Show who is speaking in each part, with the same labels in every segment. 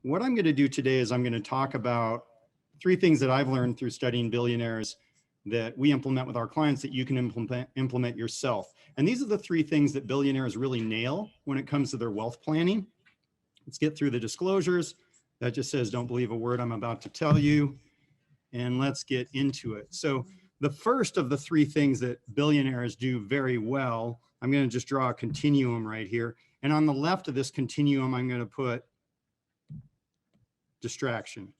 Speaker 1: What I'm going to do today is I'm going to talk about three things that I've learned through studying billionaires that we implement with our clients that you can implement yourself. And these are the three things that billionaires really nail when it comes to their wealth planning. Let's get through the disclosures. That just says, don't believe a word I'm about to tell you. And let's get into it. So the first of the three things that billionaires do very well, I'm going to just draw a continuum right here. And on the left of this continuum, I'm going to put distraction.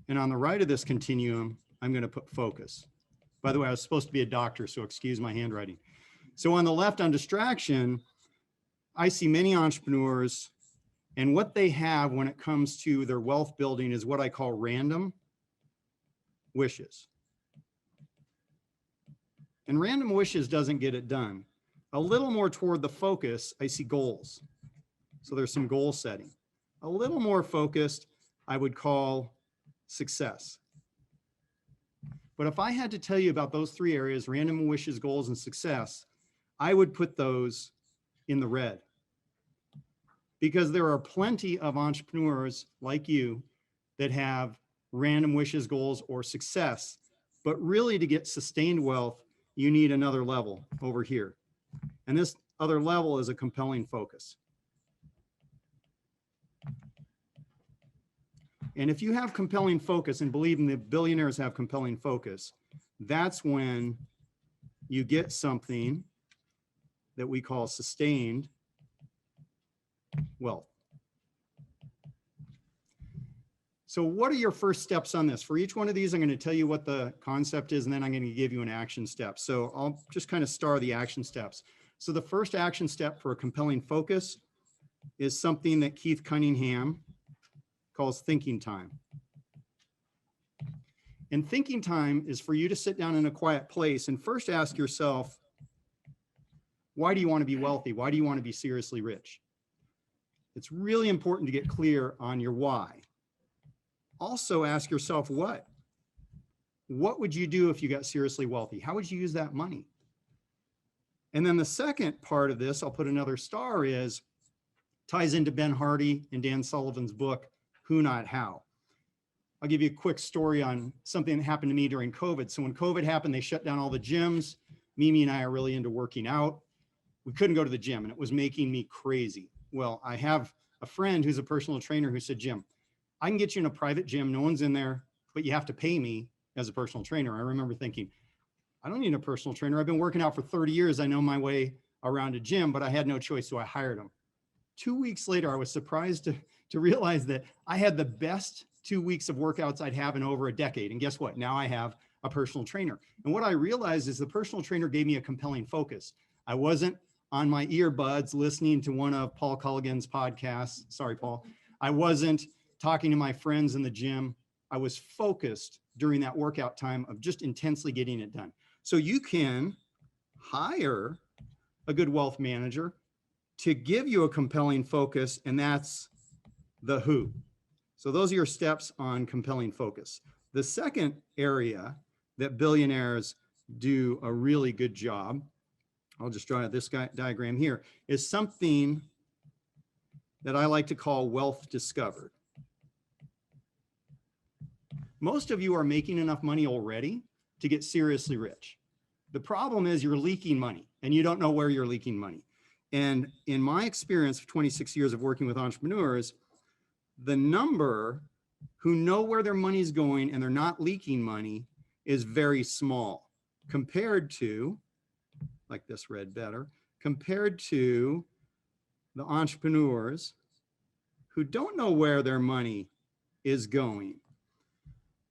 Speaker 1: And on the right of this continuum, I'm going to put focus. By the way, I was supposed to be a doctor, so excuse my handwriting. So on the left on distraction, I see many entrepreneurs, and what they have when it comes to their wealth building is what I call random wishes. And random wishes doesn't get it done. A little more toward the focus, I see goals. So there's some goal setting. A little more focused, I would call success. But if I had to tell you about those three areas, random wishes, goals, and success, I would put those in the red. Because there are plenty of entrepreneurs like you that have random wishes, goals, or success. But really, to get sustained wealth, you need another level over here. And this other level is a compelling focus. And if you have compelling focus, and believe me, the billionaires have compelling focus, that's when you get something that we call sustained wealth. So what are your first steps on this? For each one of these, I'm going to tell you what the concept is, and then I'm going to give you an action step. So I'll just kind of star the action steps. So the first action step for a compelling focus is something that Keith Cunningham calls thinking time. And thinking time is for you to sit down in a quiet place and first ask yourself, why do you want to be wealthy? Why do you want to be seriously rich? It's really important to get clear on your why. Also ask yourself, what would you do if you got seriously wealthy? How would you use that money? And then the second part of this, I'll put another star, is ties into Ben Hardy and Dan Sullivan's book, Who Not How. I'll give you a quick story on something that happened to me during COVID. So when COVID happened, they shut down all the gyms. Mimi and I are really into working out. We couldn't go to the gym, and it was making me crazy. Well, I have a friend who's a personal trainer who said, Jim, I can get you in a private gym. No one's in there, but you have to pay me as a personal trainer. I remember thinking, I don't need a personal trainer. I've been working out for 30 years. I know my way around a gym, but I had no choice, so I hired him. 2 weeks later, I was surprised to realize that I had the best 2 weeks of workouts I'd have in over a decade. And guess what? Now I have a personal trainer. And what I realized is the personal trainer gave me a compelling focus. I wasn't on my earbuds listening to one of Paul Culligan's podcasts. Sorry, Paul. I wasn't talking to my friends in the gym. I was focused during that workout time of just intensely getting it done. So you can hire a good wealth manager to give you a compelling focus, and that's the who. So those are your steps on compelling focus. The second area that billionaires do a really good job, I'll just draw this diagram here, is something that I like to call wealth discovered. Most of you are making enough money already to get seriously rich. The problem is you're leaking money and you don't know where you're leaking money. And in my experience of 26 years of working with entrepreneurs, the number who know where their money is going and they're not leaking money is very small compared to, like this read better, compared to the entrepreneurs who don't know where their money is going.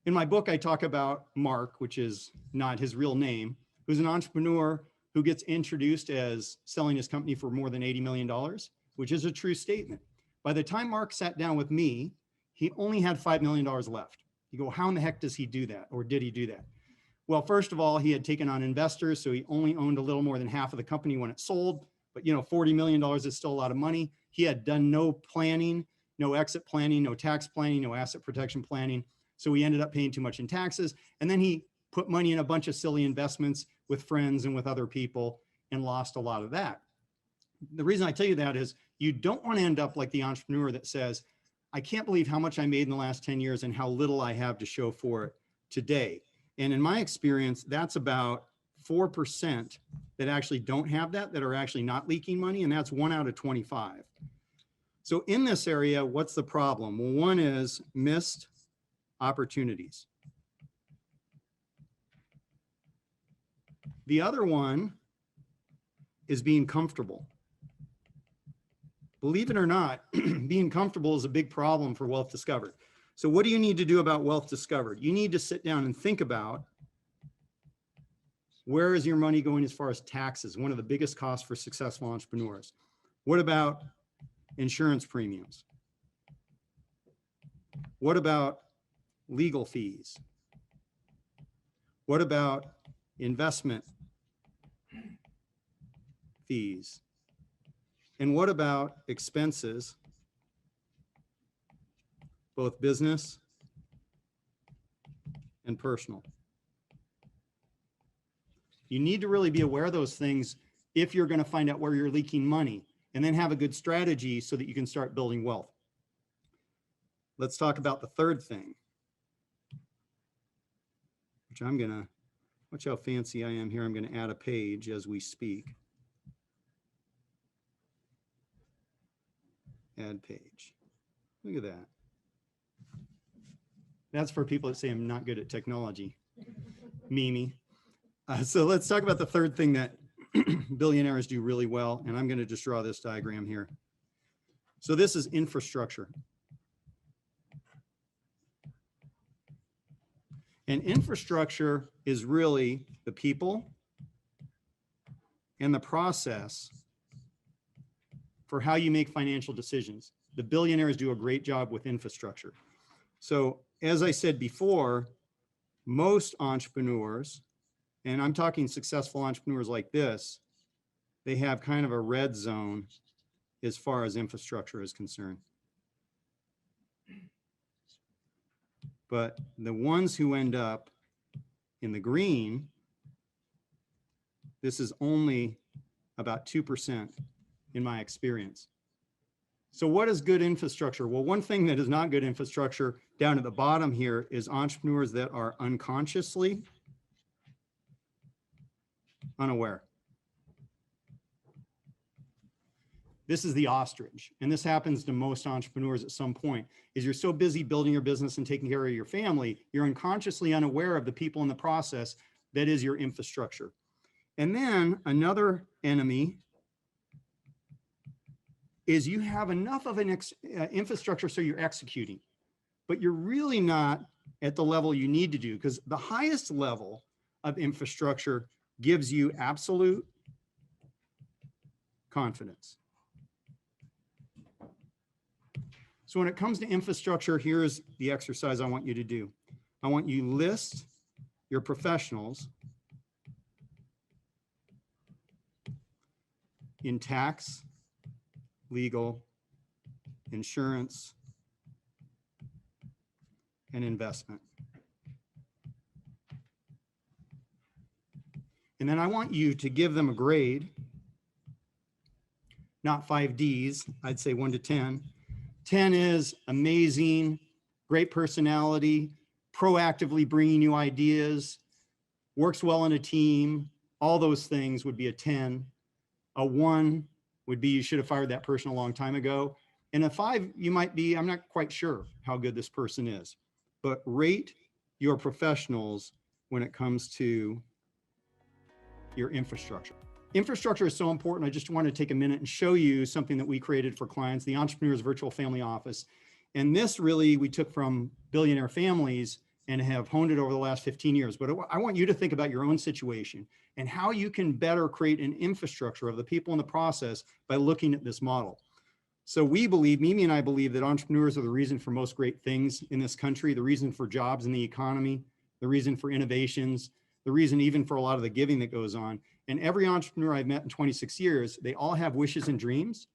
Speaker 1: In my book, I talk about Mark, which is not his real name, who's an entrepreneur who gets introduced as selling his company for more than $80 million, which is a true statement. By the time Mark sat down with me, he only had $5 million left. You go, how in the heck does he do that? Or did he do that? Well, first of all, he had taken on investors, so he only owned a little more than half of the company when it sold. But $40 million is still a lot of money. He had done no planning, no exit planning, no tax planning, no asset protection planning. So he ended up paying too much in taxes. And then he put money in a bunch of silly investments with friends and with other people and lost a lot of that. The reason I tell you that is You don't want to end up like the entrepreneur that says, I can't believe how much I made in the last 10 years and how little I have to show for it today. And in my experience, that's about 4% that actually don't have that are actually not leaking money. And that's 1 out of 25. So in this area, what's the problem? Well, one is missed opportunities. The other one is being comfortable. Believe it or not, being comfortable is a big problem for Wealth Discovered. So what do you need to do about Wealth Discovered? You need to sit down and think about, where is your money going as far as taxes? One of the biggest costs for successful entrepreneurs. What about insurance premiums? What about legal fees? What about investment fees? And what about expenses, both business and personal? You need to really be aware of those things if you're going to find out where you're leaking money, and then have a good strategy so that you can start building wealth. Let's talk about the third thing, which I'm going to, watch how fancy I am here. I'm going to add a page as we speak. Add page. Look at that. That's for people that say I'm not good at technology. Mimi. So let's talk about the third thing that billionaires do really well. And I'm going to just draw this diagram here. So this is infrastructure. And infrastructure is really the people and the process for how you make financial decisions. The billionaires do a great job with infrastructure. So as I said before, most entrepreneurs, and I'm talking successful entrepreneurs like this, they have kind of a red zone as far as infrastructure is concerned. But the ones who end up in the green, this is only about 2% in my experience. So what is good infrastructure? Well, one thing that is not good infrastructure down at the bottom here is entrepreneurs that are unconsciously unaware. This is the ostrich, and this happens to most entrepreneurs at some point, is you're so busy building your business and taking care of your family, you're unconsciously unaware of the people in the process that is your infrastructure. And then another enemy is you have enough of an infrastructure so you're executing, but you're really not at the level you need to do, because the highest level of infrastructure gives you absolute confidence. So when it comes to infrastructure, here's the exercise I want you to do. I want you to list your professionals in tax, legal, insurance, and investment. And then I want you to give them a grade, not 5 Ds, I'd say 1 to 10. 10 is amazing, great personality, proactively bringing you ideas, works well in a team. All those things would be a 10. A 1 would be you should have fired that person a long time ago. And a 5, you might be, I'm not quite sure how good this person is, but rate your professionals when it comes to your infrastructure. Infrastructure is so important. I just want to take a minute and show you something that we created for clients, the Entrepreneur's Virtual Family Office. And this really we took from billionaire families and have honed it over the last 15 years. But I want you to think about your own situation and how you can better create an infrastructure of the people in the process by looking at this model. So we believe, Mimi and I believe, that entrepreneurs are the reason for most great things in this country, the reason for jobs in the economy, the reason for innovations, the reason even for a lot of the giving that goes on. And every entrepreneur I've met in 26 years, they all have wishes and dreams,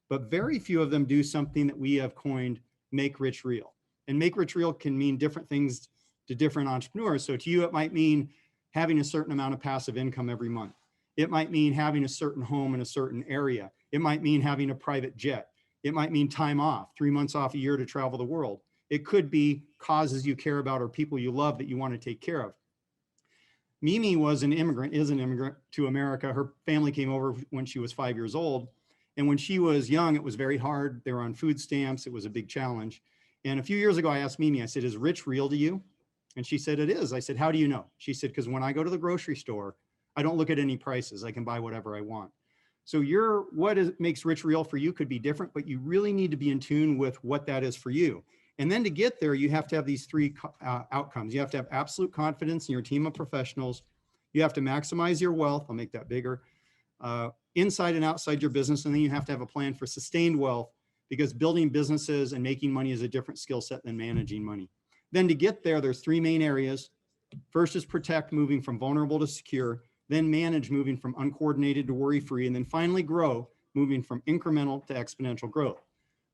Speaker 1: but very few of them do something that we have coined Make Rich Real. And Make Rich Real can mean different things to different entrepreneurs. So to you, it might mean having a certain amount of passive income every month. It might mean having a certain home in a certain area. It might mean having a private jet. It might mean time off, 3 months off a year to travel the world. It could be causes you care about or people you love that you want to take care of. Mimi was an immigrant, is an immigrant to America. Her family came over when she was 5 years old. And when she was young, it was very hard. They were on food stamps. It was a big challenge. And a few years ago, I asked Mimi, I said, is rich real to you? And she said, it is. I said, how do you know? She said, because when I go to the grocery store, I don't look at any prices. I can buy whatever I want. So makes rich real for you could be different, but you really need to be in tune with what that is for you. And then to get there, you have to have these three outcomes. You have to have absolute confidence in your team of professionals. You have to maximize your wealth. I'll make that bigger. Inside and outside your business. And then you have to have a plan for sustained wealth, because building businesses and making money is a different skill set than managing money. Then to get there, there's three main areas. First is protect, moving from vulnerable to secure. Then manage, moving from uncoordinated to worry-free. And then finally grow, moving from incremental to exponential growth.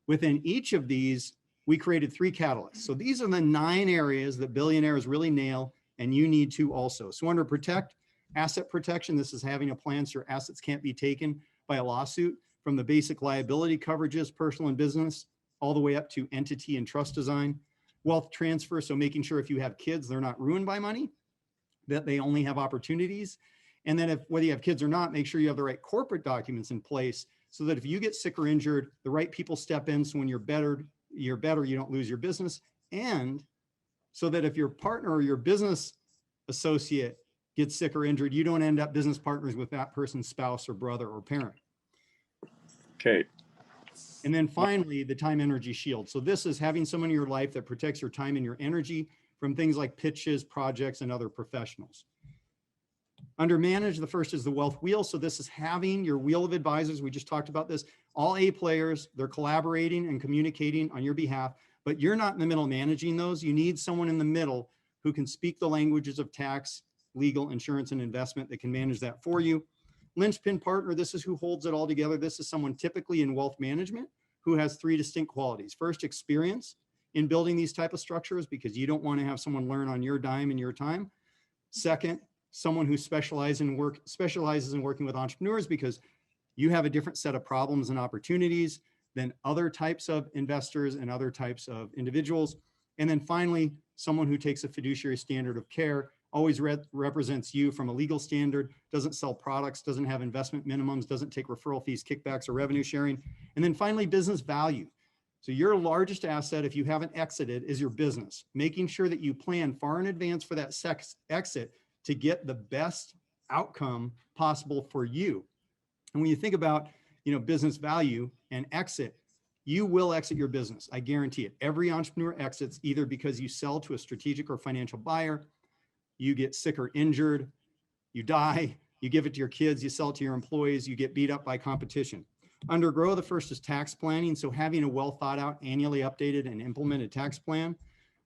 Speaker 1: Within each of these, we created 3 catalysts. So these are the 9 areas that billionaires really nail, and you need to also. So under protect, asset protection, this is having a plan so your assets can't be taken by a lawsuit, from the basic liability coverages, personal and business, all the way up to entity and trust design. Wealth transfer, so making sure if you have kids, they're not ruined by money, that they only have opportunities. And then whether you have kids or not, make sure you have the right corporate documents in place so that if you get sick or injured, the right people step in. So when you're better, you don't lose your business. And so that if your partner or your business associate gets sick or injured, you don't end up business partners with that person's spouse or brother or parent.
Speaker 2: Okay.
Speaker 1: And then finally, the time energy shield. So this is having someone in your life that protects your time and your energy from things like pitches, projects, and other professionals. Under manage, the first is the wealth wheel. So this is having your wheel of advisors. We just talked about this. All A players, they're collaborating and communicating on your behalf, but you're not in the middle managing those. You need someone in the middle who can speak the languages of tax, legal, insurance, and investment that can manage that for you. Linchpin partner, this is who holds it all together. This is someone typically in wealth management who has 3 distinct qualities. First, experience in building these type of structures, because you don't want to have someone learn on your dime and your time. Second, someone who specializes in working with entrepreneurs, because you have a different set of problems and opportunities than other types of investors and other types of individuals. And then finally, someone who takes a fiduciary standard of care, always represents you from a legal standard, doesn't sell products, doesn't have investment minimums, doesn't take referral fees, kickbacks, or revenue sharing. And then finally, business value. So your largest asset, if you haven't exited, is your business. Making sure that you plan far in advance for that exit to get the best outcome possible for you. And when you think about, business value and exit, you will exit your business. I guarantee it. Every entrepreneur exits either because you sell to a strategic or financial buyer, you get sick or injured, you die, you give it to your kids, you sell it to your employees, you get beat up by competition. Under grow, the first is tax planning. So having a well thought out, annually updated and implemented tax plan.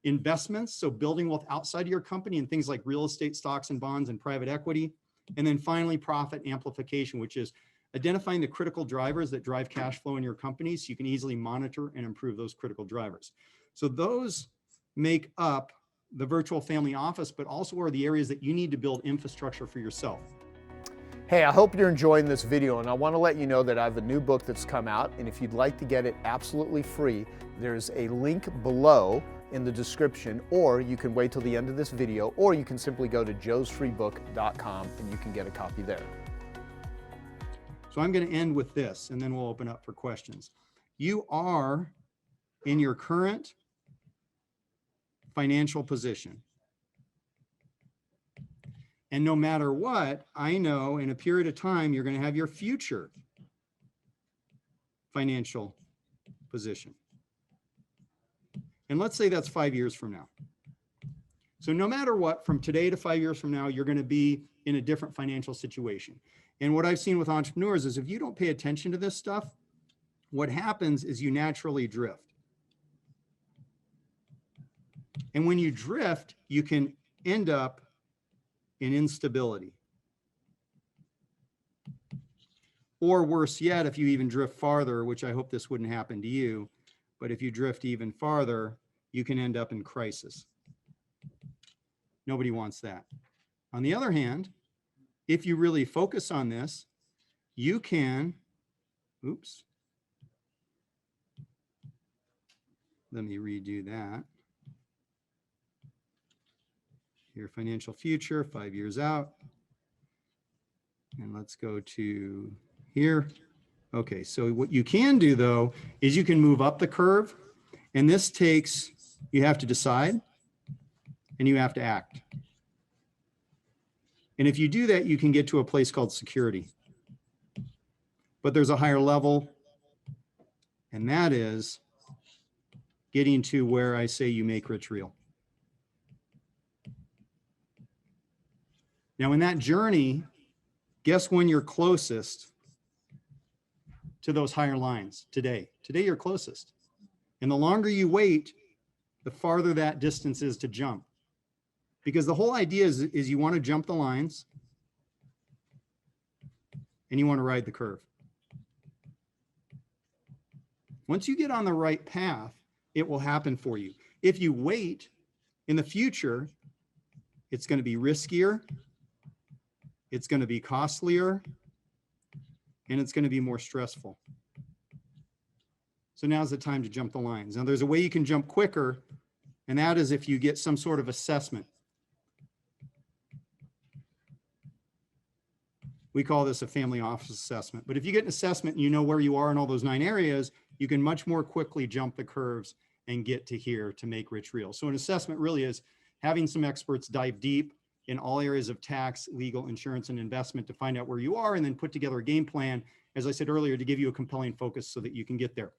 Speaker 1: Investments, so building wealth outside of your company and things like real estate, stocks and bonds, and private equity. And then finally, profit amplification, which is identifying the critical drivers that drive cash flow in your company so you can easily monitor and improve those critical drivers. So those make up the virtual family office, but also are the areas that you need to build infrastructure for yourself.
Speaker 3: Hey, I hope you're enjoying this video, and I want to let you know that I have a new book that's come out, and if you'd like to get it absolutely free, there's a link below in the description, or you can wait till the end of this video, or you can simply go to joesfreebook.com and you can get a copy there.
Speaker 1: So I'm going to end with this, and then we'll open up for questions. You are in your current financial position. And no matter what, I know in a period of time, you're going to have your future financial position. And let's say that's 5 years from now. So no matter what, from today to 5 years from now, you're going to be in a different financial situation. And what I've seen with entrepreneurs is if you don't pay attention to this stuff, what happens is you naturally drift. And when you drift, you can end up in instability. Or worse yet, if you even drift farther, which I hope this wouldn't happen to you, but if you drift even farther, you can end up in crisis. Nobody wants that. On the other hand, if you really focus on this, you can Oops. Let me redo that. Your financial future, 5 years out. And let's go to here. Okay, so what you can do though, is you can move up the curve, and this takes, you have to decide and you have to act. And if you do that, you can get to a place called security. But there's a higher level, and that is getting to where I say you make rich real. Now in that journey, guess when you're closest to those higher lines? Today. Today you're closest. And the longer you wait, the farther that distance is to jump. Because the whole idea is you want to jump the lines and you want to ride the curve. Once you get on the right path, it will happen for you. If you wait, in the future, it's going to be riskier, it's going to be costlier, and it's going to be more stressful. So now's the time to jump the lines. Now there's a way you can jump quicker, and that is if you get some sort of assessment. We call this a family office assessment. But if you get an assessment and you know where you are in all those 9 areas, you can much more quickly jump the curves and get to here to make rich real. So an assessment really is having some experts dive deep in all areas of tax, legal, insurance, and investment to find out where you are, and then put together a game plan, as I said earlier, to give you a compelling focus so that you can get there.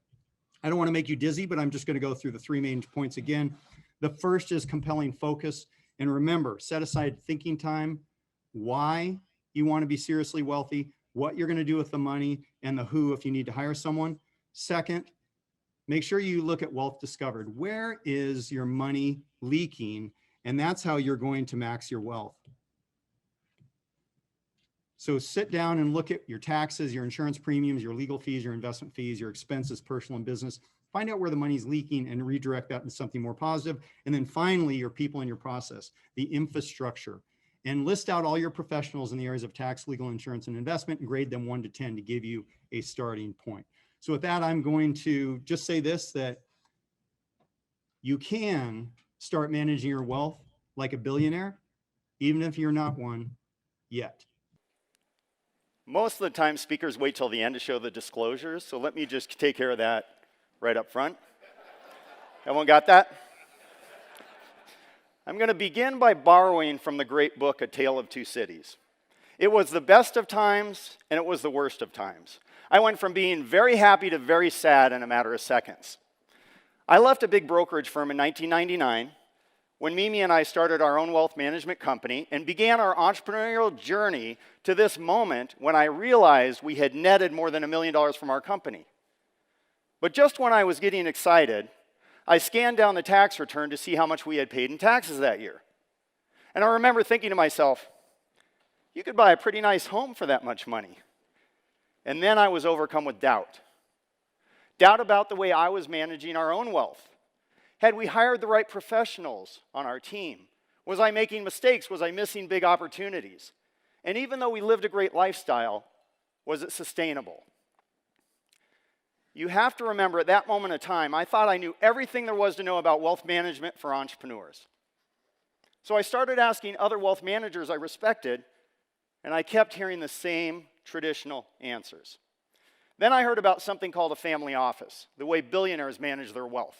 Speaker 1: I don't want to make you dizzy, but I'm just going to go through the 3 main points again. The first is compelling focus. And remember, set aside thinking time, why you want to be seriously wealthy, what you're going to do with the money, and the who if you need to hire someone. Second, make sure you look at wealth discovered. Where is your money leaking? And that's how you're going to max your wealth. So sit down and look at your taxes, your insurance premiums, your legal fees, your investment fees, your expenses, personal and business. Find out where the money's leaking and redirect that into something more positive. And then finally, your people and your process, the infrastructure. And list out all your professionals in the areas of tax, legal, insurance, and investment, and grade them 1 to 10 to give you a starting point. So with that, I'm going to just say this, that you can start managing your wealth like a billionaire, even if you're not one yet.
Speaker 4: Most of the time, speakers wait till the end to show the disclosures, so let me just take care of that right up front. Everyone got that? I'm going to begin by borrowing from the great book, A Tale of Two Cities. It was the best of times, and it was the worst of times. I went from being very happy to very sad in a matter of seconds. I left a big brokerage firm in 1999 when Mimi and I started our own wealth management company and began our entrepreneurial journey to this moment when I realized we had netted more than $1 million from our company. But just when I was getting excited, I scanned down the tax return to see how much we had paid in taxes that year. And I remember thinking to myself, you could buy a pretty nice home for that much money. And then I was overcome with doubt. Doubt about the way I was managing our own wealth. Had we hired the right professionals on our team? Was I making mistakes? Was I missing big opportunities? And even though we lived a great lifestyle, was it sustainable? You have to remember, at that moment of time, I thought I knew everything there was to know about wealth management for entrepreneurs. So I started asking other wealth managers I respected, and I kept hearing the same traditional answers. Then I heard about something called a family office, the way billionaires manage their wealth.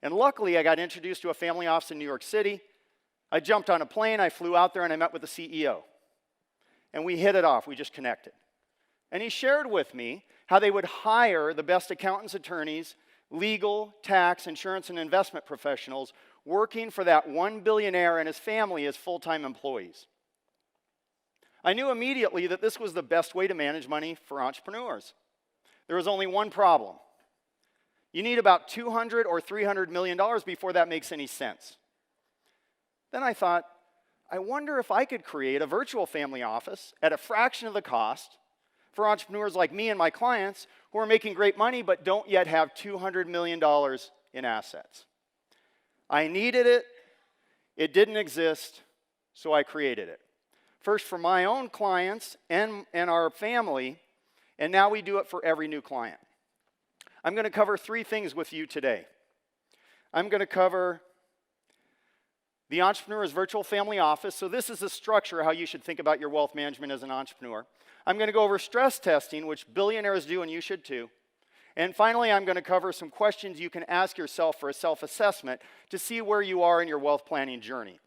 Speaker 4: And luckily, I got introduced to a family office in New York City. I jumped on a plane, I flew out there, and I met with the CEO. And we hit it off, we just connected. And he shared with me how they would hire the best accountants, attorneys, legal, tax, insurance, and investment professionals working for that one billionaire and his family as full-time employees. I knew immediately that this was the best way to manage money for entrepreneurs. There was only one problem. You need about $200 or $300 million before that makes any sense. Then I thought, I wonder if I could create a virtual family office at a fraction of the cost for entrepreneurs like me and my clients who are making great money but don't yet have $200 million in assets. I needed it, it didn't exist, so I created it. First for my own clients and our family, And now we do it for every new client. I'm going to cover 3 things with you today. I'm going to cover the Entrepreneur's Virtual Family Office. So this is a structure how you should think about your wealth management as an entrepreneur. I'm going to go over stress testing, which billionaires do and you should too. And finally, I'm going to cover some questions you can ask yourself for a self-assessment to see where you are in your wealth planning journey.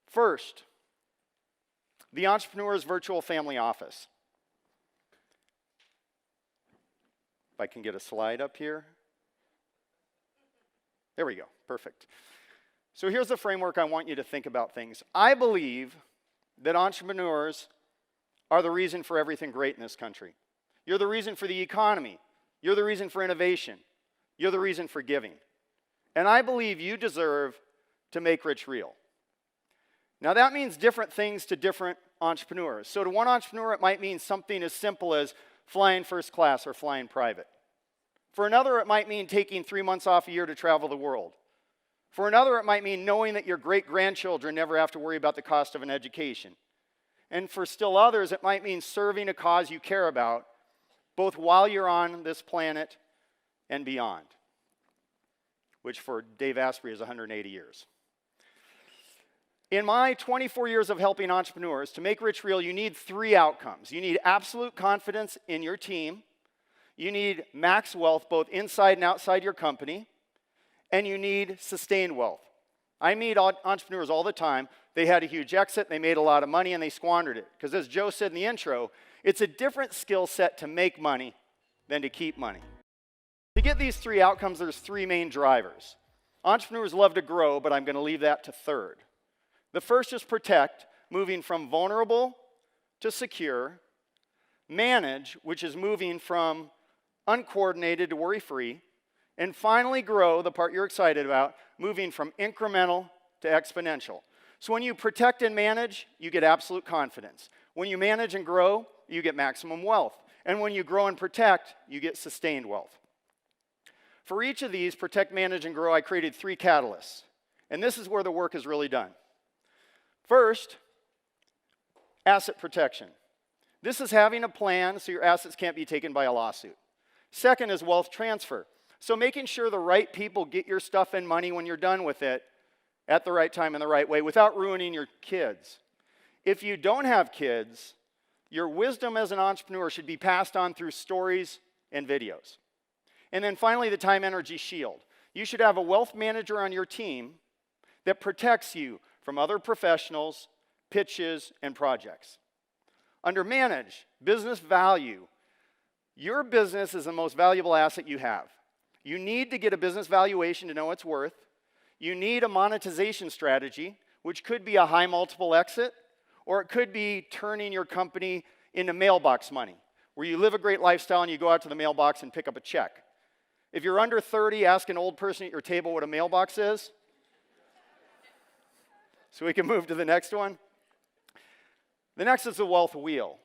Speaker 4: First, the Entrepreneur's Virtual Family Office. If I can get a slide up here. There we go, perfect. So here's the framework I want you to think about things. I believe that entrepreneurs are the reason for everything great in this country. You're the reason for the economy. You're the reason for innovation. You're the reason for giving. And I believe you deserve to make rich real. Now that means different things to different entrepreneurs. So to one entrepreneur, it might mean something as simple as flying first class or flying private. For another, it might mean taking 3 months off a year to travel the world. For another, it might mean knowing that your great-grandchildren never have to worry about the cost of an education. And for still others, it might mean serving a cause you care about, both while you're on this planet and beyond, which for Dave Asprey is 180 years. In my 24 years of helping entrepreneurs, to make rich real, you need 3 outcomes. You need absolute confidence in your team. You need max wealth, both inside and outside your company. And you need sustained wealth. I meet entrepreneurs all the time. They had a huge exit, they made a lot of money, and they squandered it. Because as Joe said in the intro, it's a different skill set to make money than to keep money. To get these 3 outcomes, there's 3 main drivers. Entrepreneurs love to grow, but I'm going to leave that to third. The first is protect, moving from vulnerable to secure. Manage, which is moving from uncoordinated to worry-free. And finally grow, the part you're excited about, moving from incremental to exponential. So when you protect and manage, you get absolute confidence. When you manage and grow, you get maximum wealth. And when you grow and protect, you get sustained wealth. For each of these, protect, manage, and grow, I created 3 catalysts. And this is where the work is really done. First, asset protection. This is having a plan so your assets can't be taken by a lawsuit. Second is wealth transfer. So making sure the right people get your stuff and money when you're done with it at the right time and the right way without ruining your kids. If you don't have kids, your wisdom as an entrepreneur should be passed on through stories and videos. And then finally, the time energy shield. You should have a wealth manager on your team that protects you from other professionals, pitches, and projects. Under manage, business value. Your business is the most valuable asset you have. You need to get a business valuation to know its worth. You need a monetization strategy, which could be a high multiple exit, or it could be turning your company into mailbox money, where you live a great lifestyle and you go out to the mailbox and pick up a check. If you're under 30, ask an old person at your table what a mailbox is. So we can move to the next one. The next is the wealth wheel.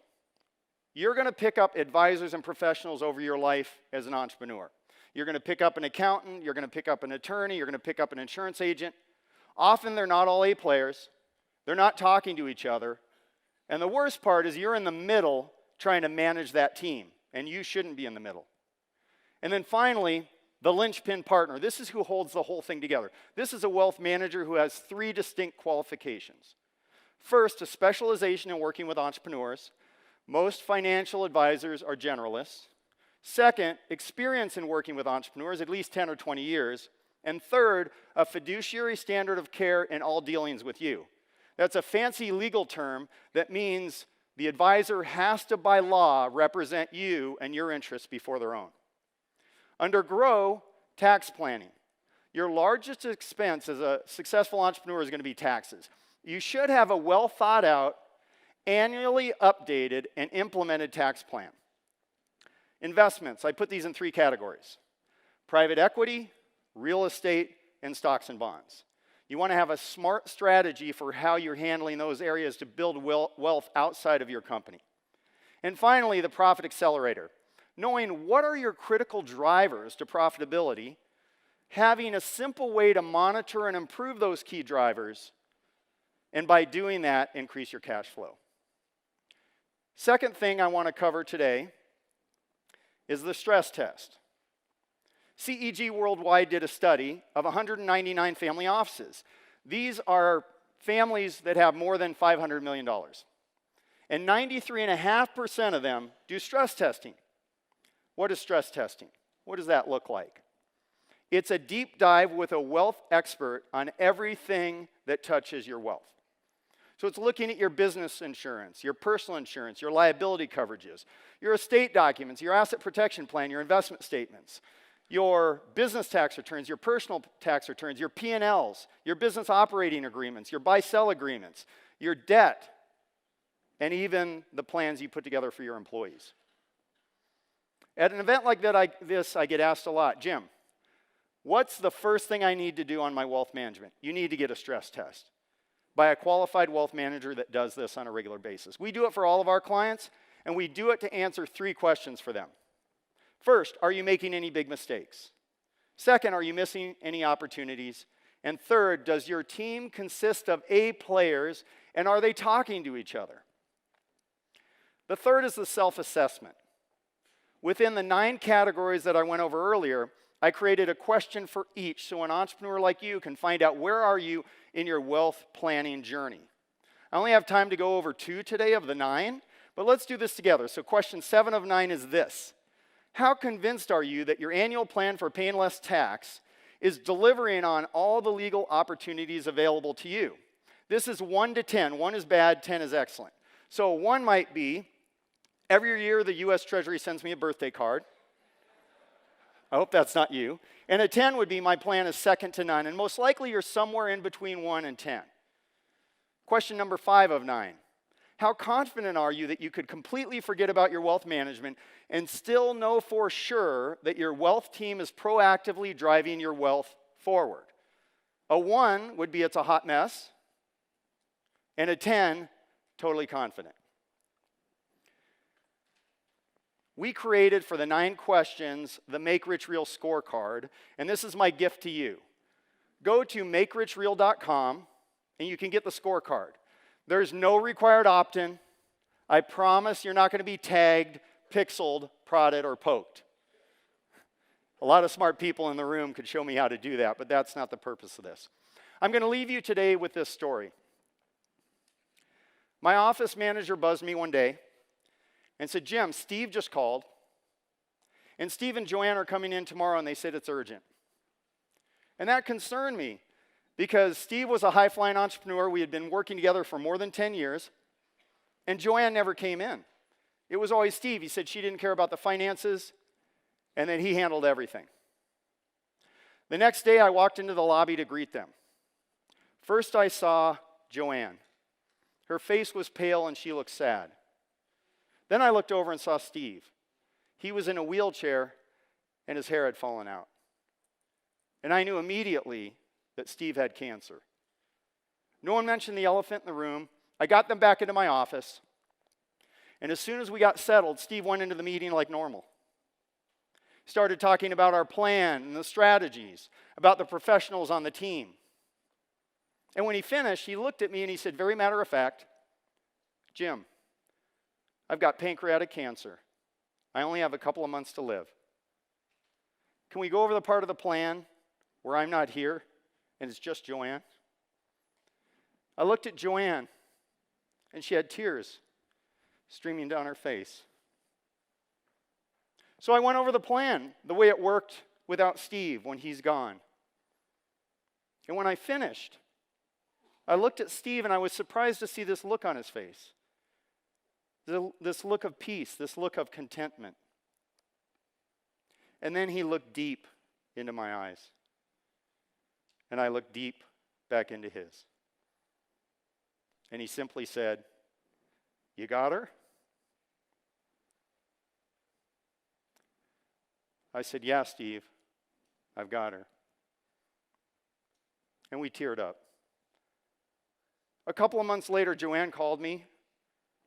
Speaker 4: You're going to pick up advisors and professionals over your life as an entrepreneur. You're going to pick up an accountant, you're going to pick up an attorney, you're going to pick up an insurance agent. Often they're not all A players. They're not talking to each other. And the worst part is you're in the middle trying to manage that team, and you shouldn't be in the middle. And then finally, the linchpin partner. This is who holds the whole thing together. This is a wealth manager who has 3 distinct qualifications. First, a specialization in working with entrepreneurs. Most financial advisors are generalists. Second, experience in working with entrepreneurs, at least 10 or 20 years. And third, a fiduciary standard of care in all dealings with you. That's a fancy legal term that means the advisor has to, by law, represent you and your interests before their own. Under grow, tax planning. Your largest expense as a successful entrepreneur is going to be taxes. You should have a well thought out, annually updated, and implemented tax plan. Investments, I put these in 3 categories. Private equity, real estate, and stocks and bonds. You want to have a smart strategy for how you're handling those areas to build wealth outside of your company. And finally, the profit accelerator. Knowing what are your critical drivers to profitability, having a simple way to monitor and improve those key drivers, and by doing that, increase your cash flow. Second thing I want to cover today is the stress test. CEG Worldwide did a study of 199 family offices. These are families that have more than $500 million. And 93.5% of them do stress testing. What is stress testing? What does that look like? It's a deep dive with a wealth expert on everything that touches your wealth. So it's looking at your business insurance, your personal insurance, your liability coverages, your estate documents, your asset protection plan, your investment statements, your business tax returns, your personal tax returns, your P&Ls, your business operating agreements, your buy-sell agreements, your debt, and even the plans you put together for your employees. At an event like this, I get asked a lot, Jim, what's the first thing I need to do on my wealth management? You need to get a stress test by a qualified wealth manager that does this on a regular basis. We do it for all of our clients, and we do it to answer 3 questions for them. First, are you making any big mistakes? Second, are you missing any opportunities? And third, does your team consist of A players, and are they talking to each other? The third is the self-assessment. Within the 9 categories that I went over earlier, I created a question for each so an entrepreneur like you can find out where are you in your wealth planning journey. I only have time to go over 2 today of the 9, but let's do this together. So question 7 of 9 is this. How convinced are you that your annual plan for paying less tax is delivering on all the legal opportunities available to you? This is 1 to 10. 1 is bad, 10 is excellent. So 1 might be, every year the U.S. Treasury sends me a birthday card. I hope that's not you. And a 10 would be my plan is second to none. And most likely you're somewhere in between 1 and 10. Question number 5 of 9. How confident are you that you could completely forget about your wealth management and still know for sure that your wealth team is proactively driving your wealth forward? A 1 would be it's a hot mess. And a 10, totally confident. We created for the 9 questions the Make Rich Real scorecard, and this is my gift to you. Go to makerichreal.com and you can get the scorecard. There's no required opt-in. I promise you're not going to be tagged, pixeled, prodded, or poked. A lot of smart people in the room could show me how to do that, but that's not the purpose of this. I'm going to leave you today with this story. My office manager buzzed me one day and said, Jim, Steve just called, and Steve and Joanne are coming in tomorrow, and they said it's urgent. And that concerned me, because Steve was a high-flying entrepreneur. We had been working together for more than 10 years, and Joanne never came in. It was always Steve. He said she didn't care about the finances, and then he handled everything. The next day, I walked into the lobby to greet them. First, I saw Joanne. Her face was pale, and she looked sad. Then I looked over and saw Steve. He was in a wheelchair, and his hair had fallen out. And I knew immediately that Steve had cancer. No one mentioned the elephant in the room. I got them back into my office. And as soon as we got settled, Steve went into the meeting like normal. Started talking about our plan and the strategies, about the professionals on the team. And when he finished, he looked at me and he said, very matter of fact, Jim, I've got pancreatic cancer. I only have a couple of months to live. Can we go over the part of the plan where I'm not here and it's just Joanne? I looked at Joanne and she had tears streaming down her face. So I went over the plan, the way it worked without Steve when he's gone. And when I finished, I looked at Steve and I was surprised to see this look on his face. This look of peace, this look of contentment. And then he looked deep into my eyes. And I looked deep back into his. And he simply said, you got her? I said, yeah, Steve, I've got her. And we teared up. A couple of months later, Joanne called me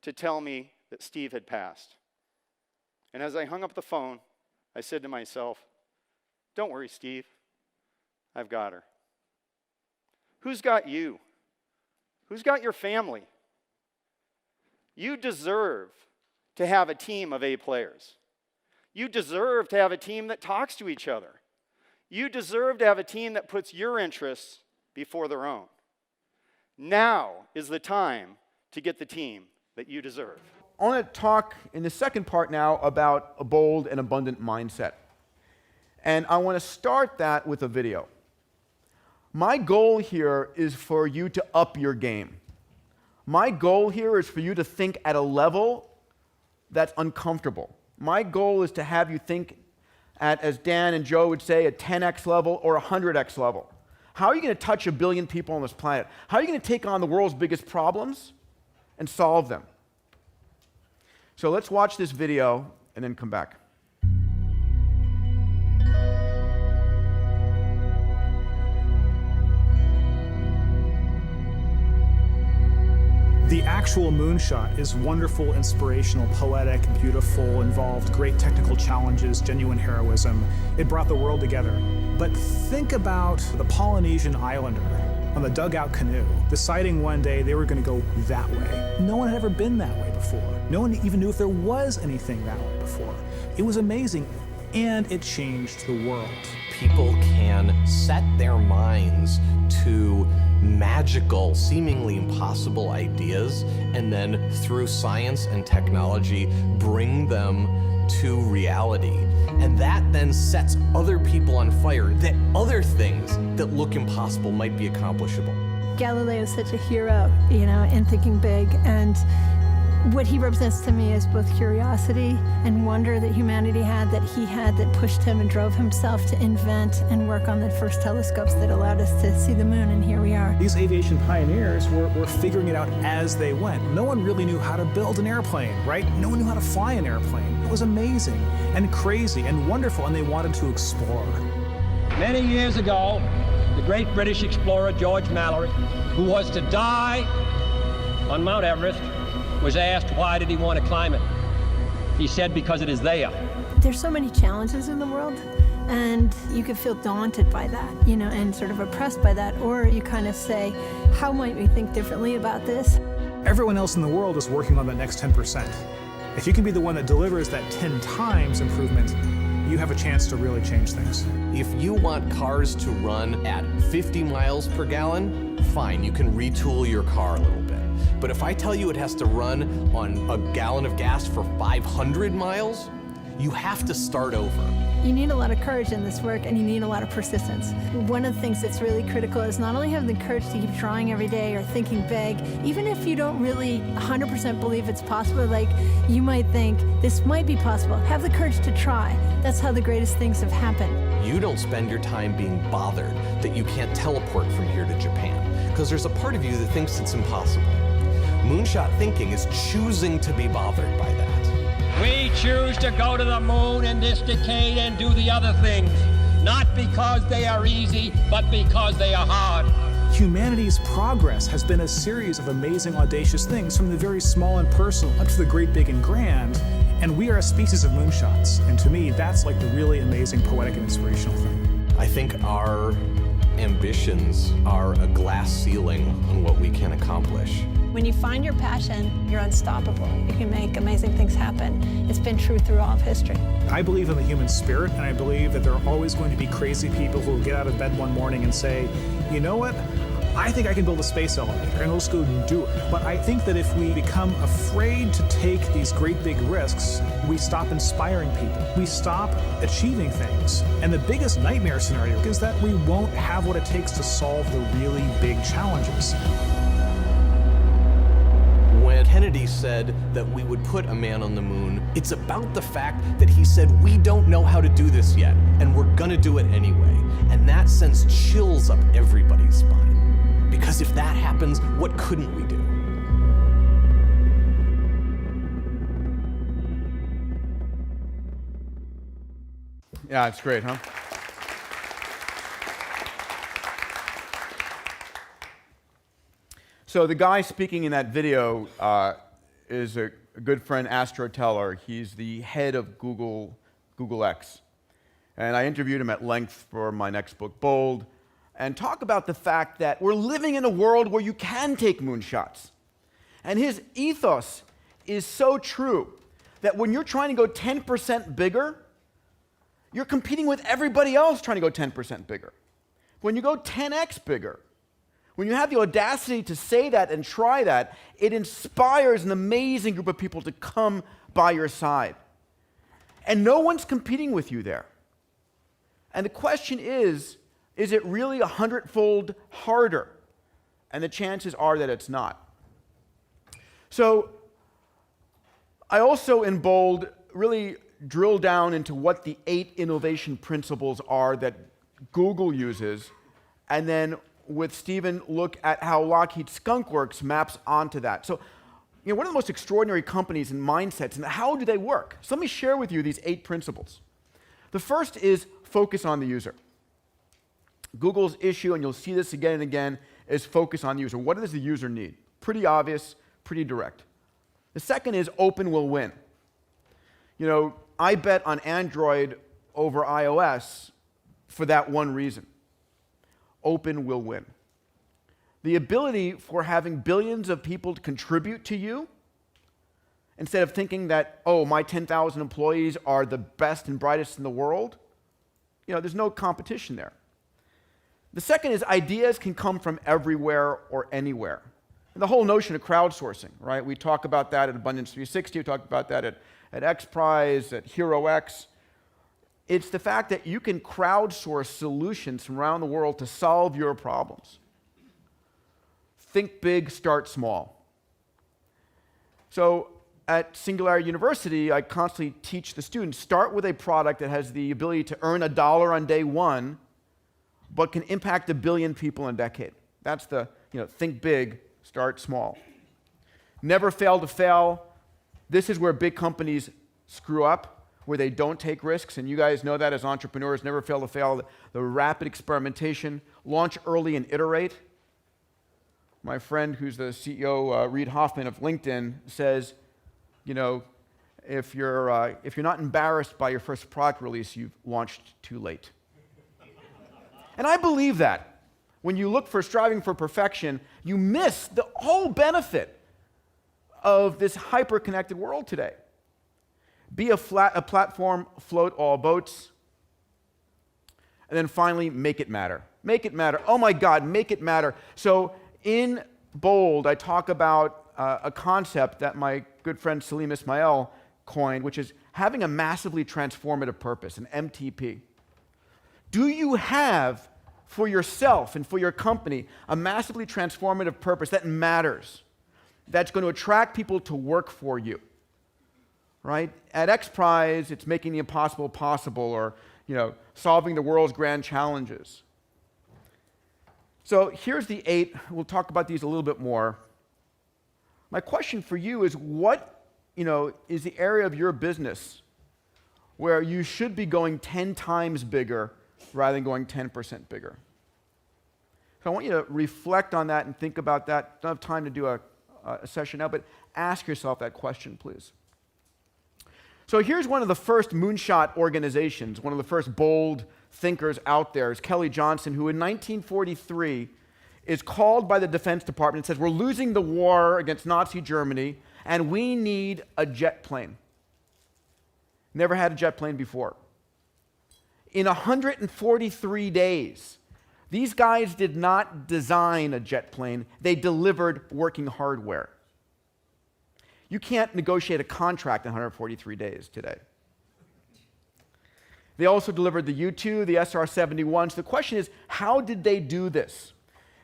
Speaker 4: to tell me that Steve had passed. And as I hung up the phone, I said to myself, don't worry, Steve, I've got her. Who's got you? Who's got your family? You deserve to have a team of A players. You deserve to have a team that talks to each other. You deserve to have a team that puts your interests before their own. Now is the time to get the team that you deserve.
Speaker 5: I want to talk in the second part now about a bold and abundant mindset. And I want to start that with a video. My goal here is for you to up your game. My goal here is for you to think at a level that's uncomfortable. My goal is to have you think at, as Dan and Joe would say, a 10x level or a 100x level. How are you going to touch 1 billion people on this planet? How are you going to take on the world's biggest problems and solve them? So let's watch this video and then come back.
Speaker 6: The actual moonshot is wonderful, inspirational, poetic, beautiful, involved great technical challenges, genuine heroism. It brought the world together. But think about the Polynesian islander on the dugout canoe, deciding one day they were going to go that way. No one had ever been that way before. No one even knew if there was anything that way before. It was amazing, and it changed the world.
Speaker 7: People can set their minds to magical, seemingly impossible ideas, and then through science and technology, bring them to reality. And that then sets other people on fire, that other things that look impossible might be accomplishable.
Speaker 8: Galileo is such a hero, you know, in thinking big, and what he represents to me is both curiosity and wonder that humanity had, that he had, that pushed him and drove himself to invent and work on the first telescopes that allowed us to see the moon, and here we are.
Speaker 6: These aviation pioneers were figuring it out as they went. No one really knew how to build an airplane, right? No one knew how to fly an airplane. It was amazing and crazy and wonderful, and they wanted to explore.
Speaker 9: Many years ago, the great British explorer George Mallory, who was to die on Mount Everest, was asked why did he want to climb it. He said, because it is there.
Speaker 8: There's so many challenges in the world, and you can feel daunted by that, you know, and sort of oppressed by that, or you kind of say, how might we think differently about this?
Speaker 6: Everyone else in the world is working on that next 10%. If you can be the one that delivers that 10 times improvement, you have a chance to really change things.
Speaker 7: If you want cars to run at 50 miles per gallon, fine, you can retool your car a little bit. But if I tell you it has to run on a gallon of gas for 500 miles, you have to start over.
Speaker 8: You need a lot of courage in this work, and you need a lot of persistence. One of the things that's really critical is not only having the courage to keep trying every day or thinking big, even if you don't really 100% believe it's possible, like you might think this might be possible, have the courage to try. That's how the greatest things have happened.
Speaker 7: You don't spend your time being bothered that you can't teleport from here to Japan, because there's a part of you that thinks it's impossible. Moonshot thinking is choosing to be bothered by that.
Speaker 9: We choose to go to the moon in this decade and do the other things, not because they are easy, but because they are hard.
Speaker 6: Humanity's progress has been a series of amazing, audacious things, from the very small and personal up to the great, big, and grand. And we are a species of moonshots. And to me, that's like the really amazing, poetic, and inspirational thing.
Speaker 7: I think our ambitions are a glass ceiling on what we can accomplish.
Speaker 8: When you find your passion, you're unstoppable. You can make amazing things happen. It's been true through all of history.
Speaker 6: I believe in the human spirit, and I believe that there are always going to be crazy people who will get out of bed one morning and say, you know what? I think I can build a space elevator, and we'll just go and do it. But I think that if we become afraid to take these great big risks, we stop inspiring people. We stop achieving things. And the biggest nightmare scenario is that we won't have what it takes to solve the really big challenges.
Speaker 7: When Kennedy said that we would put a man on the moon, it's about the fact that he said, we don't know how to do this yet, and we're gonna do it anyway. And that sends chills up everybody's spine. Because if that happens, what couldn't we do?
Speaker 5: Yeah, it's great, huh? So the guy speaking in that video is a good friend, Astro Teller. He's the head of Google X. And I interviewed him at length for my next book, Bold, and talk about the fact that we're living in a world where you can take moonshots. And his ethos is so true that when you're trying to go 10% bigger, you're competing with everybody else trying to go 10% bigger. When you go 10x bigger, when you have the audacity to say that and try that, it inspires an amazing group of people to come by your side. And no one's competing with you there. And the question is it really 100-fold harder? And the chances are that it's not. So I also, in bold, really drill down into what the 8 innovation principles are that Google uses, and then with Stephen look at how Lockheed Skunk Works maps onto that. So, one of the most extraordinary companies and mindsets, and how do they work? So let me share with you these 8 principles. The first is focus on the user. Google's issue, and you'll see this again and again, is focus on the user. What does the user need? Pretty obvious, pretty direct. The second is open will win. I bet on Android over iOS for that one reason. Open will win. The ability for having billions of people to contribute to you, instead of thinking that, oh, my 10,000 employees are the best and brightest in the world, there's no competition there. The second is ideas can come from everywhere or anywhere. And the whole notion of crowdsourcing, right? We talk about that at Abundance 360, we talk about that at XPRIZE, at HeroX. It's the fact that you can crowdsource solutions from around the world to solve your problems. Think big, start small. So at Singularity University, I constantly teach the students, start with a product that has the ability to earn $1 on day one, but can impact 1 billion people in a decade. That's the, think big, start small. Never fail to fail. This is where big companies screw up, where they don't take risks, and you guys know that as entrepreneurs, never fail to fail. The rapid experimentation, launch early and iterate. My friend who's the CEO, Reid Hoffman of LinkedIn, says, if you're not embarrassed by your first product release, you've launched too late. And I believe that. When you look for striving for perfection, you miss the whole benefit of this hyper-connected world today. Be a platform, float all boats. And then finally, make it matter. Make it matter. Oh my God, make it matter. So in bold, I talk about a concept that my good friend Salim Ismail coined, which is having a massively transformative purpose, an MTP. Do you have for yourself and for your company a massively transformative purpose that matters, that's going to attract people to work for you? Right? At XPRIZE, it's making the impossible possible, or solving the world's grand challenges. So here's the 8. We'll talk about these a little bit more. My question for you is, what is the area of your business where you should be going 10 times bigger rather than going 10% bigger? So I want you to reflect on that and think about that. Don't have time to do a session now, but ask yourself that question, please. So here's one of the first moonshot organizations, one of the first bold thinkers out there is Kelly Johnson, who in 1943 is called by the Defense Department and says, we're losing the war against Nazi Germany, and we need a jet plane. Never had a jet plane before. In 143 days, these guys did not design a jet plane, they delivered working hardware. You can't negotiate a contract in 143 days today. They also delivered the U-2, the SR-71. So the question is, how did they do this?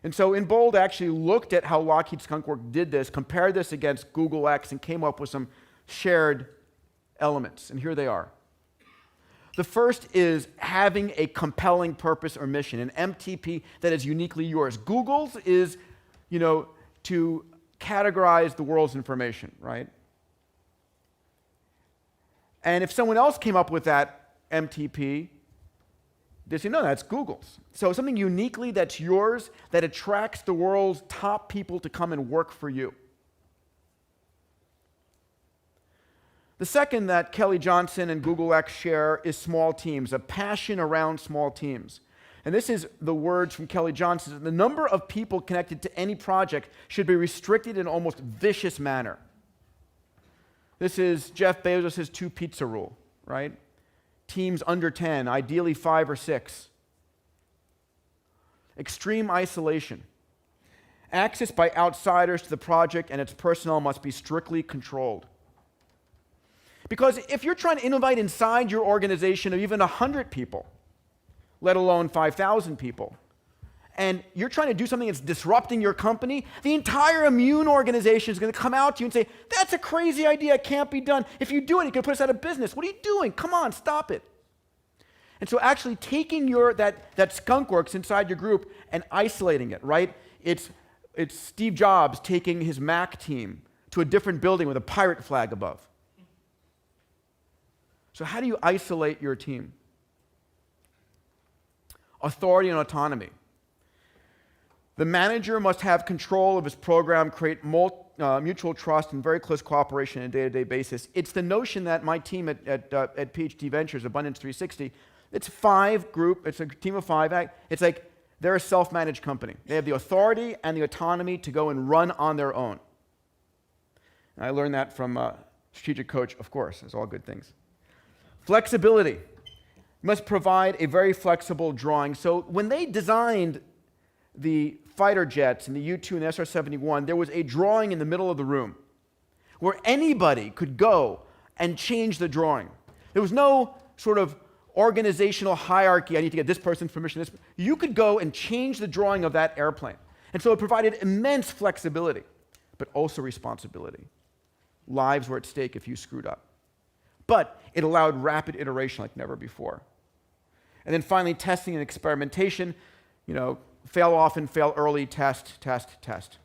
Speaker 5: And so in bold, I actually looked at how Lockheed Skunk Works did this, compared this against Google X, and came up with some shared elements. And here they are. The first is having a compelling purpose or mission, an MTP that is uniquely yours. Google's is, to categorize the world's information, right? And if someone else came up with that MTP, they say, no, that's Google's. So something uniquely that's yours that attracts the world's top people to come and work for you. The second that Kelly Johnson and Google X share is small teams, a passion around small teams. And this is the words from Kelly Johnson. The number of people connected to any project should be restricted in an almost vicious manner. This is Jeff Bezos' 2 pizza rule, right? Teams under 10, ideally 5 or 6. Extreme isolation. Access by outsiders to the project and its personnel must be strictly controlled. Because if you're trying to innovate inside your organization of even 100 people, let alone 5,000 people, and you're trying to do something that's disrupting your company, the entire immune organization is going to come out to you and say, that's a crazy idea, it can't be done. If you do it, it can put us out of business. What are you doing? Come on, stop it. And so actually taking that skunk works inside your group and isolating it, right? It's Steve Jobs taking his Mac team to a different building with a pirate flag above. So how do you isolate your team? Authority and autonomy. The manager must have control of his program, create mutual trust and very close cooperation on a day-to-day basis. It's the notion that my team at PhD Ventures, Abundance 360, it's a team of 5. It's like they're a self-managed company. They have the authority and the autonomy to go and run on their own. And I learned that from a strategic coach, of course. It's all good things. Flexibility. You must provide a very flexible drawing. So when they designed the fighter jets and the U-2 and the SR-71, there was a drawing in the middle of the room where anybody could go and change the drawing. There was no sort of organizational hierarchy. I need to get this person's permission. You could go and change the drawing of that airplane. And so it provided immense flexibility, but also responsibility. Lives were at stake if you screwed up. But it allowed rapid iteration like never before. And then finally, testing and experimentation. Fail often, fail early, test, test, test.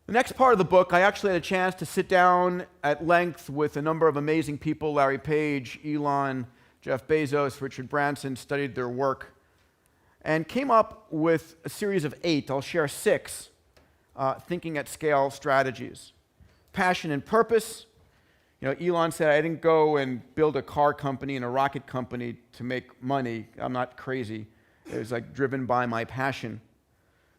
Speaker 5: The next part of the book, I actually had a chance to sit down at length with a number of amazing people, Larry Page, Elon, Jeff Bezos, Richard Branson, studied their work, and came up with a series of 8. I'll share 6 thinking at scale strategies. Passion and purpose. Elon said, I didn't go and build a car company and a rocket company to make money. I'm not crazy. It was like driven by my passion.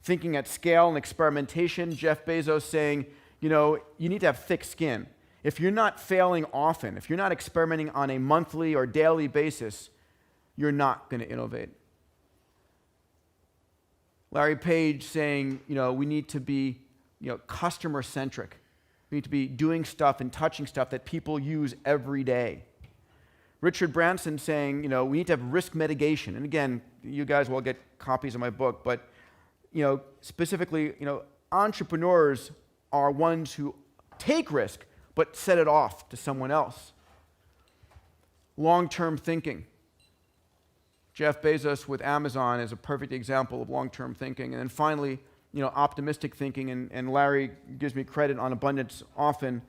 Speaker 5: Thinking at scale and experimentation. Jeff Bezos saying, you need to have thick skin. If you're not failing often, if you're not experimenting on a monthly or daily basis, you're not going to innovate. Larry Page saying, we need to be, customer-centric. We need to be doing stuff and touching stuff that people use every day. Richard Branson saying, we need to have risk mitigation. And again, you guys will get copies of my book, but specifically, entrepreneurs are ones who take risk but set it off to someone else. Long-term thinking. Jeff Bezos with Amazon is a perfect example of long-term thinking. And then finally, optimistic thinking, and Larry gives me credit on abundance often,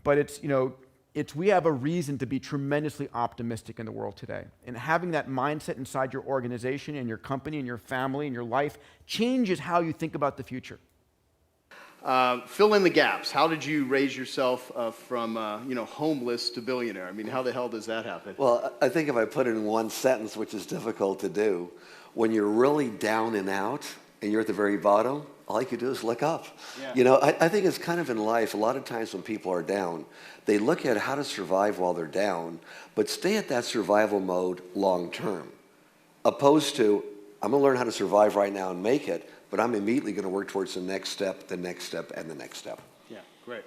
Speaker 5: but it's we have a reason to be tremendously optimistic in the world today. And having that mindset inside your organization and your company and your family and your life changes how you think about the future.
Speaker 10: Fill in the gaps. How did you raise yourself from homeless to billionaire? I mean, how the hell does that happen?
Speaker 11: Well, I think if I put it in one sentence, which is difficult to do, when you're really down and out, and you're at the very bottom, all you can do is look up. Yeah. I think it's kind of in life, a lot of times when people are down, they look at how to survive while they're down, but stay at that survival mode long term. Opposed to, I'm going to learn how to survive right now and make it, but I'm immediately going to work towards the next step, and the next step.
Speaker 10: Yeah, great.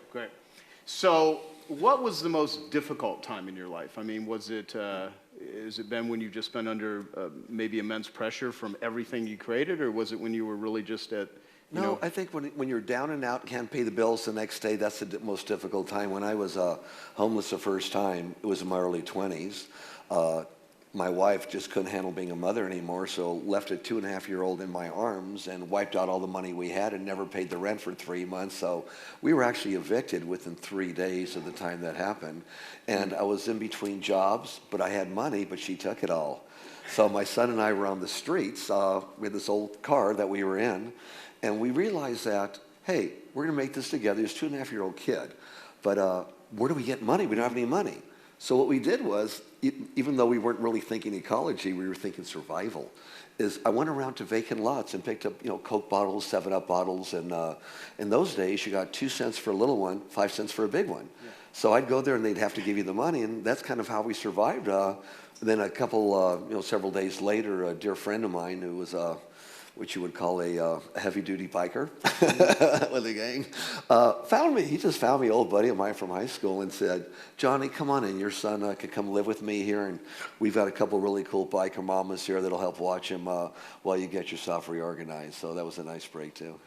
Speaker 10: So what was the most difficult time in your life? I mean, has it been when you've just been under maybe immense pressure from everything you created, or was it when you were really just at,
Speaker 11: No, I think when you're down and out, can't pay the bills the next day, that's the most difficult time. When I was homeless the first time, it was in my early 20s. My wife just couldn't handle being a mother anymore, so left a 2.5-year-old in my arms and wiped out all the money we had and never paid the rent for 3 months. So we were actually evicted within 3 days of the time that happened. And I was in between jobs, but I had money, but she took it all. So my son and I were on the streets. We had this old car that we were in, and we realized that, hey, we're going to make this together. This 2.5-year-old kid. But where do we get money? We don't have any money. So what we did was, even though we weren't really thinking ecology, we were thinking survival. Is I went around to vacant lots and picked up, Coke bottles, 7-Up bottles, and in those days you got 2 cents for a little one, 5 cents for a big one. Yeah. So I'd go there and they'd have to give you the money, and that's kind of how we survived. Then a couple, several days later, a dear friend of mine who was what you would call a heavy-duty biker with a gang, found me. He just found me, old buddy of mine from high school, and said, Johnny, come on in. Your son could come live with me here, and we've got a couple really cool biker mamas here that'll help watch him while you get yourself reorganized. So that was a nice break, too.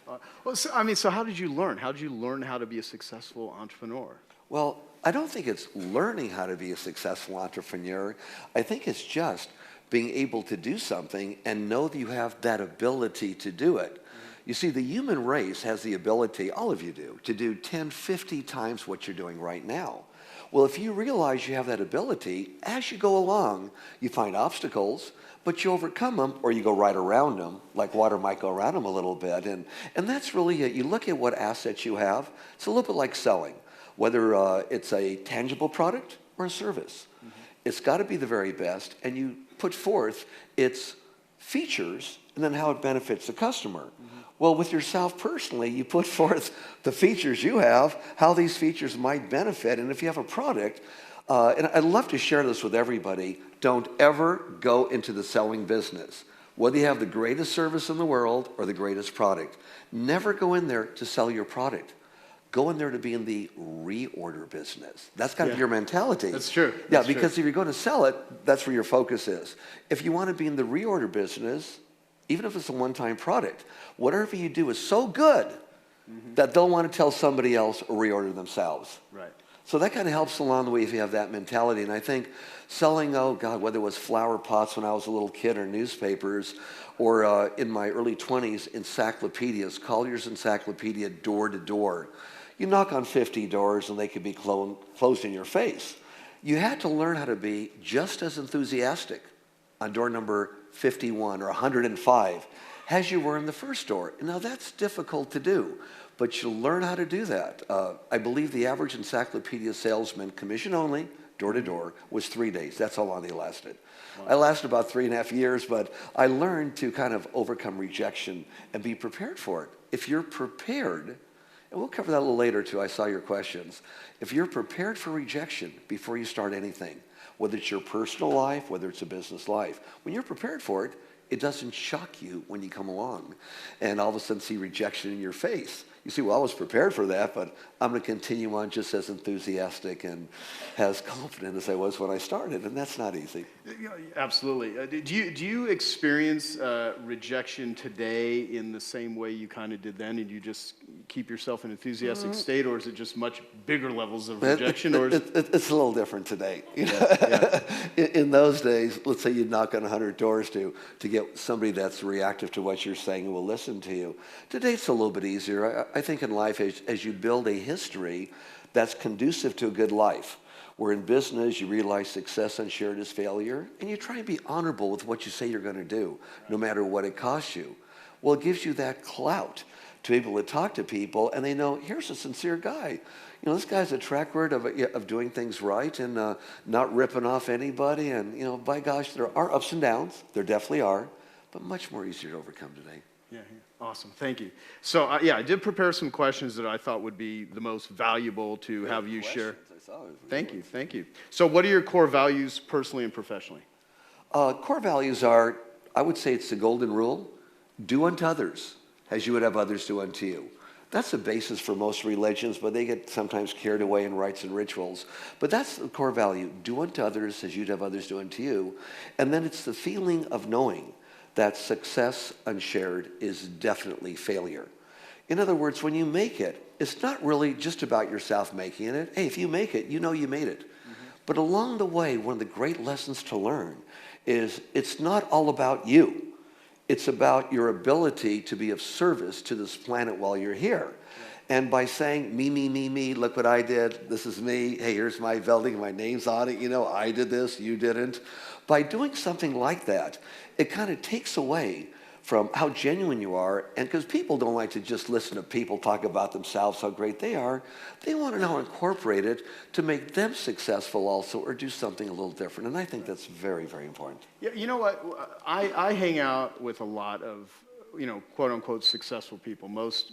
Speaker 10: So how did you learn? How did you learn how to be a successful entrepreneur?
Speaker 11: Well, I don't think it's learning how to be a successful entrepreneur. I think it's just being able to do something and know that you have that ability to do it. You see, the human race has the ability, all of you do, to do 10, 50 times what you're doing right now. Well, if you realize you have that ability, as you go along, you find obstacles, but you overcome them, or you go right around them, like water might go around them a little bit. And that's really it. You look at what assets you have. It's a little bit like selling, whether it's a tangible product or a service. It's got to be the very best, and you put forth its features and then how it benefits the customer. Well, with yourself personally, you put forth the features you have, how these features might benefit, and if you have a product, and I'd love to share this with everybody, don't ever go into the selling business. Whether you have the greatest service in the world or the greatest product, never go in there to sell your product. Go in there to be in the reorder business. That's got to be your mentality.
Speaker 10: That's true.
Speaker 11: Yeah, because if you're going to sell it, that's where your focus is. If you want to be in the reorder business, even if it's a one-time product, whatever you do is so good that they'll want to tell somebody else or reorder themselves.
Speaker 10: Right.
Speaker 11: So that kind of helps along the way if you have that mentality. And I think selling, whether it was flower pots when I was a little kid or newspapers, or in my early 20s, encyclopedias, Collier's Encyclopedia, door to door. You knock on 50 doors and they could be closed in your face. You had to learn how to be just as enthusiastic on door number 51 or 105 as you were in the first door. Now that's difficult to do, but you learn how to do that. I believe the average encyclopedia salesman, commission only, door to door, was 3 days. That's how long they lasted. Wow. I lasted about 3.5 years, but I learned to kind of overcome rejection and be prepared for it. If you're prepared, and we'll cover that a little later too, I saw your questions. If you're prepared for rejection before you start anything, whether it's your personal life, whether it's a business life, when you're prepared for it, it doesn't shock you when you come along and all of a sudden see rejection in your face. You see, well, I was prepared for that, but I'm going to continue on just as enthusiastic and as confident as I was when I started, and that's not easy.
Speaker 10: Absolutely. Do you experience rejection today in the same way you kind of did then, and you just keep yourself in an enthusiastic state, or is it just much bigger levels of rejection?
Speaker 11: It's a little different today. In those days, let's say you'd knock on 100 doors to get somebody that's reactive to what you're saying and will listen to you. Today, it's a little bit easier. I think in life, as you build a history that's conducive to a good life, where in business you realize success unshared is failure, and you try and be honorable with what you say you're going to do, no matter what it costs you. Well, it gives you that clout to be able to talk to people, and they know, here's a sincere guy. This guy's a track record of doing things right and not ripping off anybody. And, by gosh, there are ups and downs. There definitely are, but much more easier to overcome today.
Speaker 10: Yeah. Awesome. Thank you. So, I did prepare some questions that I thought would be the most valuable to have you share. Thank you. So, what are your core values personally and professionally?
Speaker 11: Core values are, I would say it's the golden rule, do unto others as you would have others do unto you. That's the basis for most religions, but they get sometimes carried away in rites and rituals. But that's the core value, do unto others as you'd have others do unto you. And then it's the feeling of knowing that success unshared is definitely failure. In other words, when you make it, it's not really just about yourself making it. Hey, if you make it, you know you made it. But along the way, one of the great lessons to learn is it's not all about you. It's about your ability to be of service to this planet while you're here. And by saying, me, look what I did, this is me, hey, here's my building, my name's on it, I did this, you didn't. By doing something like that, it kind of takes away from how genuine you are. And because people don't like to just listen to people talk about themselves, how great they are, they want to now incorporate it to make them successful also, or do something a little different. And I think that's very, very important.
Speaker 10: Yeah, you know what? I hang out with a lot of, quote unquote successful people. Most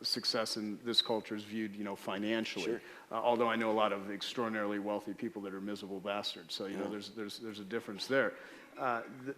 Speaker 10: success in this culture is viewed, financially.
Speaker 11: Sure.
Speaker 10: Although I know a lot of extraordinarily wealthy people that are miserable bastards. So there's a difference there.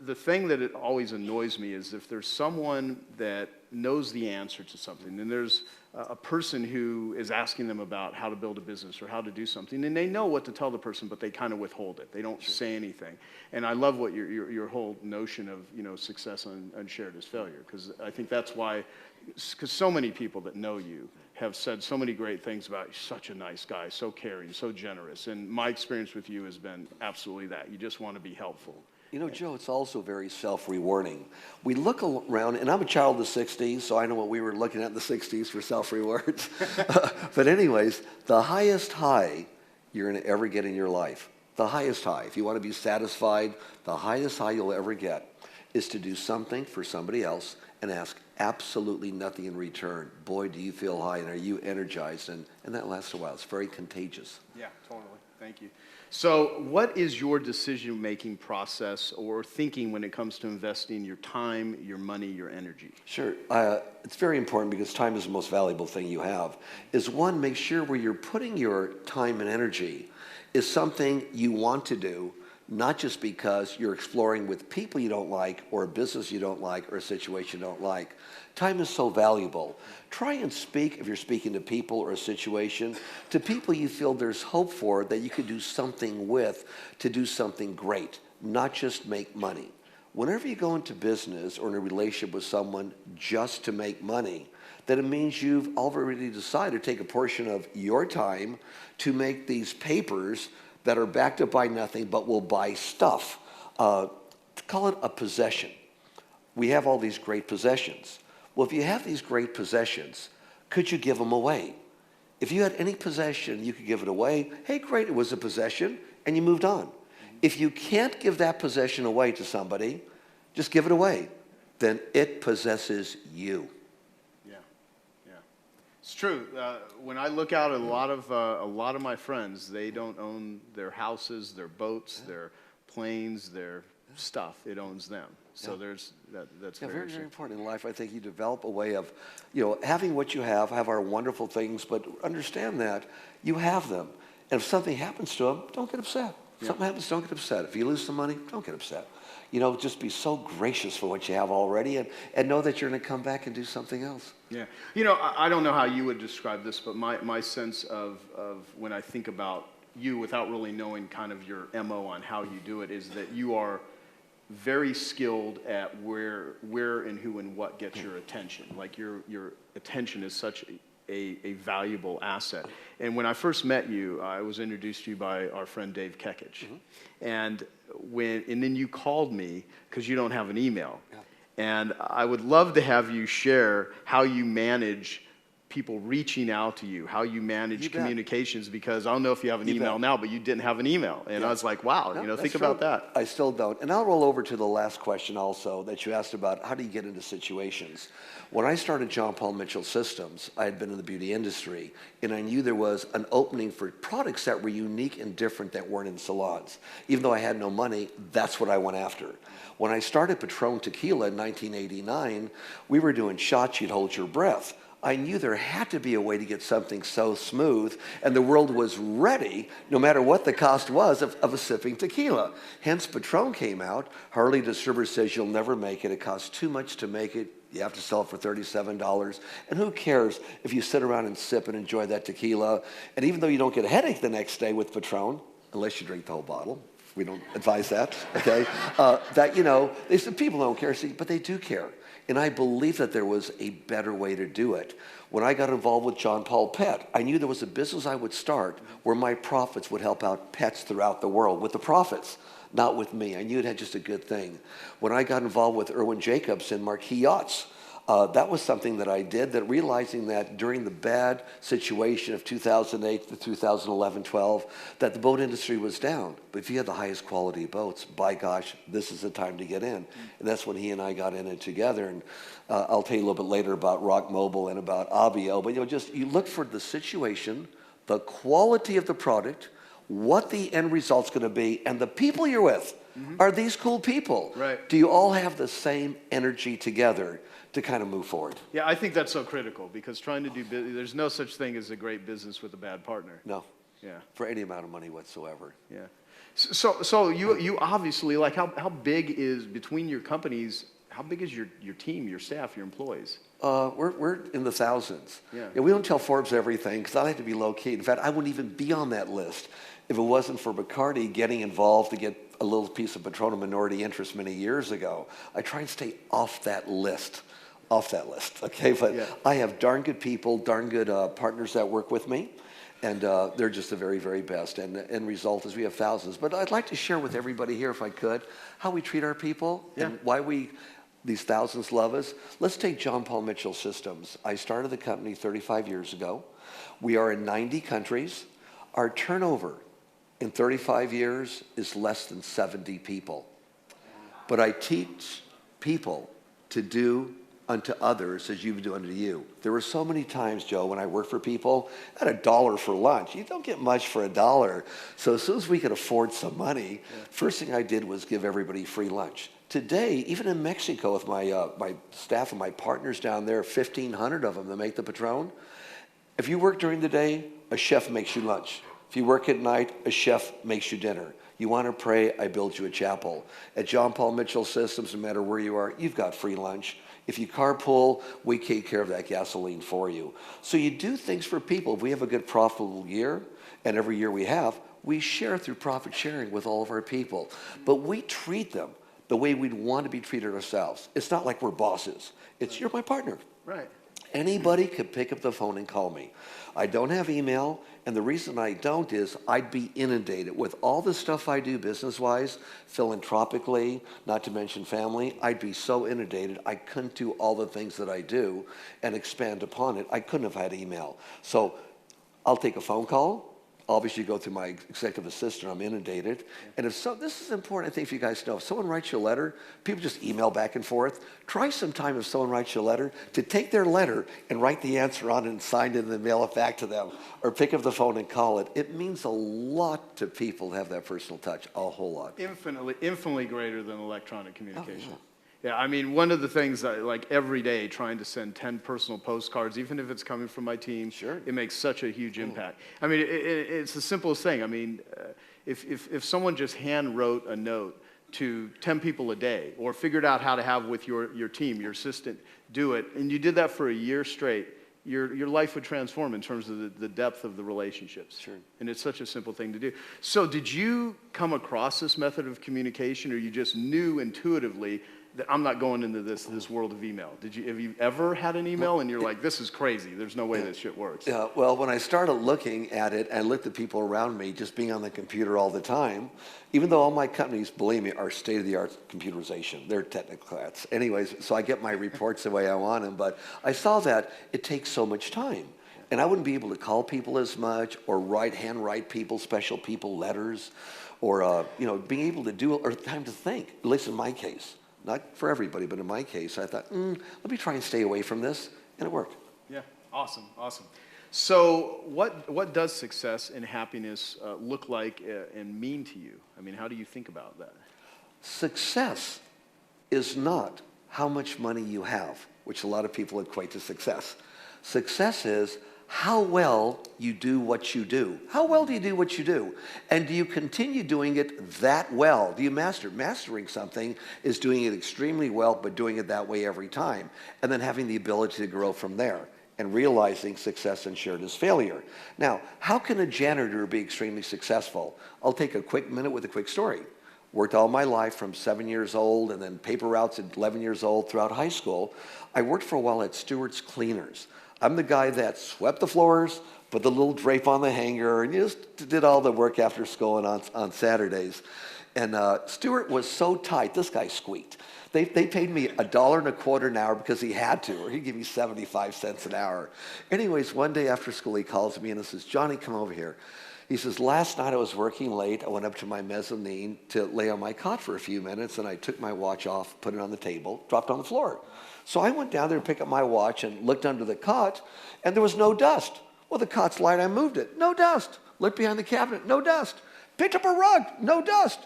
Speaker 10: The thing that it always annoys me is if there's someone that knows the answer to something, and there's a person who is asking them about how to build a business or how to do something, and they know what to tell the person, but they kind of withhold it. They don't say anything. And I love what your whole notion of success unshared is failure, because I think that's why, because so many people that know you have said so many great things about you. Such a nice guy, so caring, so generous. And my experience with you has been absolutely that. You just want to be helpful.
Speaker 11: Joe, it's also very self-rewarding. We look around, and I'm a child of the 60s, so I know what we were looking at in the 60s for self-rewards. But anyways, the highest high you're going to ever get in your life, the highest high, if you want to be satisfied, the highest high you'll ever get is to do something for somebody else and ask absolutely nothing in return. Boy, do you feel high, and are you energized? And that lasts a while. It's very contagious.
Speaker 10: Yeah, totally. Thank you. So what is your decision-making process or thinking when it comes to investing your time, your money, your energy?
Speaker 11: Sure. It's very important, because time is the most valuable thing you have, is one, make sure where you're putting your time and energy is something you want to do, not just because you're exploring with people you don't like, or a business you don't like, or a situation you don't like. Time is so valuable. Try and speak, if you're speaking to people or a situation, to people you feel there's hope for, that you could do something with, to do something great, not just make money. Whenever you go into business or in a relationship with someone just to make money, then it means you've already decided to take a portion of your time to make these papers that are backed up by nothing but will buy stuff. Call it a possession. We have all these great possessions. Well, if you have these great possessions, could you give them away? If you had any possession, you could give it away. Hey, great, it was a possession, and you moved on. If you can't give that possession away to somebody, just give it away. Then it possesses you.
Speaker 10: Yeah. It's true. When I look out at a lot of my friends, they don't own their houses, their boats, their planes, their stuff. It owns them. So that's
Speaker 11: very, very important in life. I think you develop a way of, having what you have our wonderful things, but understand that you have them. And if something happens to them, don't get upset. Something happens, don't get upset. If you lose some money, don't get upset. Just be so gracious for what you have already, and know that you're going to come back and do something else.
Speaker 10: Yeah. I don't know how you would describe this, but my sense of when I think about you without really knowing kind of your MO on how you do it is that you are very skilled at where and who and what gets your attention. Like your attention is such a valuable asset. And when I first met you, I was introduced to you by our friend Dave Kekich. And then you called me because you don't have an email. And I would love to have you share how you manage people reaching out to you, how you manage communications, because I don't know if you have an email now, but you didn't have an email. And I was like, wow, think about that.
Speaker 11: I still don't. And I'll roll over to the last question also that you asked about, how do you get into situations? When I started John Paul Mitchell Systems, I had been in the beauty industry, and I knew there was an opening for products that were unique and different that weren't in salons. Even though I had no money, that's what I went after. When I started Patron Tequila in 1989, we were doing shots, you'd hold your breath. I knew there had to be a way to get something so smooth, and the world was ready, no matter what the cost was, of a sipping tequila. Hence, Patron came out. Harley Distributor says you'll never make it. It costs too much to make it. You have to sell it for $37. And who cares if you sit around and sip and enjoy that tequila? And even though you don't get a headache the next day with Patron, unless you drink the whole bottle, we don't advise that, okay? They said people don't care, but they do care. And I believe that there was a better way to do it. When I got involved with John Paul Pet, I knew there was a business I would start where my profits would help out pets throughout the world with the profits, not with me. I knew it had just a good thing. When I got involved with Irwin Jacobs and Marquis Yachts, That was something that I did, that realizing that during the bad situation of 2008 to 2011, 12, that the boat industry was down. But if you had the highest quality boats, by gosh, this is the time to get in. And that's when he and I got in it together. And I'll tell you a little bit later about Rock Mobile and about Avio. But you look for the situation, the quality of the product, what the end result's going to be, and the people you're with. Are these cool people?
Speaker 10: Right.
Speaker 11: Do you all have the same energy together to kind of move forward?
Speaker 10: Yeah, I think that's so critical, because trying to do business, there's no such thing as a great business with a bad partner.
Speaker 11: No.
Speaker 10: Yeah.
Speaker 11: For any amount of money whatsoever.
Speaker 10: Yeah. So you obviously, like, how big is, between your companies, how big is your team, your staff, your employees?
Speaker 11: We're in the thousands.
Speaker 10: Yeah.
Speaker 11: And we don't tell Forbes everything, because I like to be low key. In fact, I wouldn't even be on that list if it wasn't for Bacardi getting involved to get a little piece of Patrona minority interest many years ago. I try and stay off that list, okay? But
Speaker 10: Yeah.
Speaker 11: I have darn good people, darn good partners that work with me, and they're just the very, very best. And the end result is we have thousands. But I'd like to share with everybody here, if I could, how we treat our people and why these thousands love us. Let's take John Paul Mitchell Systems. I started the company 35 years ago. We are in 90 countries. Our turnover in 35 years is less than 70 people. But I teach people to do unto others as you do unto you. There were so many times, Joe, when I worked for people, at $1 for lunch. You don't get much for $1. So as soon as we could afford some money, first thing I did was give everybody free lunch. Today, even in Mexico with my staff and my partners down there, 1,500 of them that make the Patron, if you work during the day, a chef makes you lunch. If you work at night, a chef makes you dinner. You want to pray, I build you a chapel. At John Paul Mitchell Systems, no matter where you are, you've got free lunch. If you carpool, we take care of that gasoline for you. So you do things for people. If we have a good profitable year, and every year we have, we share through profit sharing with all of our people. But we treat them the way we'd want to be treated ourselves. It's not like we're bosses. It's, you're my partner.
Speaker 10: Right.
Speaker 11: Anybody could pick up the phone and call me. I don't have email, and the reason I don't is I'd be inundated with all the stuff I do business-wise, philanthropically, not to mention family. I'd be so inundated, I couldn't do all the things that I do and expand upon it. I couldn't have had email. So I'll take a phone call. Obviously, go through my executive assistant. I'm inundated. And if so, this is important, I think, for you guys to know. If someone writes you a letter, people just email back and forth. Try sometime if someone writes you a letter to take their letter and write the answer on it and sign it and then mail it back to them. Or pick up the phone and call it. It means a lot to people to have that personal touch, a whole lot.
Speaker 10: Infinitely greater than electronic communication.
Speaker 11: Oh, yeah.
Speaker 10: Yeah, I mean, one of the things, like every day, trying to send 10 personal postcards, even if it's coming from my team,
Speaker 11: Sure.
Speaker 10: It makes such a huge impact. I mean, it's the simplest thing. I mean, if someone just hand wrote a note to 10 people a day, or figured out how to have with your team, your assistant, do it, and you did that for a year straight, your life would transform in terms of the depth of the relationships.
Speaker 11: Sure.
Speaker 10: And it's such a simple thing to do. So did you come across this method of communication, or you just knew intuitively that I'm not going into this world of email? Have you ever had an email and you're like, this is crazy, there's no way this shit works?
Speaker 11: Yeah, well, when I started looking at it and looked at people around me just being on the computer all the time, even though all my companies, believe me, are state-of-the-art computerization. They're technocrats. Anyways, so I get my reports the way I want them, but I saw that it takes so much time. And I wouldn't be able to call people as much or handwrite people, special people letters, or being able to do it, or time to think, at least in my case. Not for everybody, but in my case, I thought, let me try and stay away from this, and it worked.
Speaker 10: Yeah, awesome. So what does success and happiness look like and mean to you? I mean, how do you think about that?
Speaker 11: Success is not how much money you have, which a lot of people equate to success. Success is how well you do what you do. How well do you do what you do? And do you continue doing it that well? Do you master? Mastering something is doing it extremely well, but doing it that way every time, and then having the ability to grow from there and realizing success and shared as failure. Now, how can a janitor be extremely successful? I'll take a quick minute with a quick story. Worked all my life from 7 years old, and then paper routes at 11 years old throughout high school. I worked for a while at Stewart's Cleaners. I'm the guy that swept the floors, put the little drape on the hanger, and just did all the work after school and on Saturdays. And Stuart was so tight, this guy squeaked. They paid me $1.25 an hour because he had to, or he'd give me 75 cents an hour. Anyways, one day after school, he calls me and he says, Johnny, come over here. He says, last night I was working late. I went up to my mezzanine to lay on my cot for a few minutes, and I took my watch off, put it on the table, dropped it on the floor. So I went down there to pick up my watch and looked under the cot, and there was no dust. Well, the cot's light, I moved it. No dust. Looked behind the cabinet, no dust. Picked up a rug, no dust.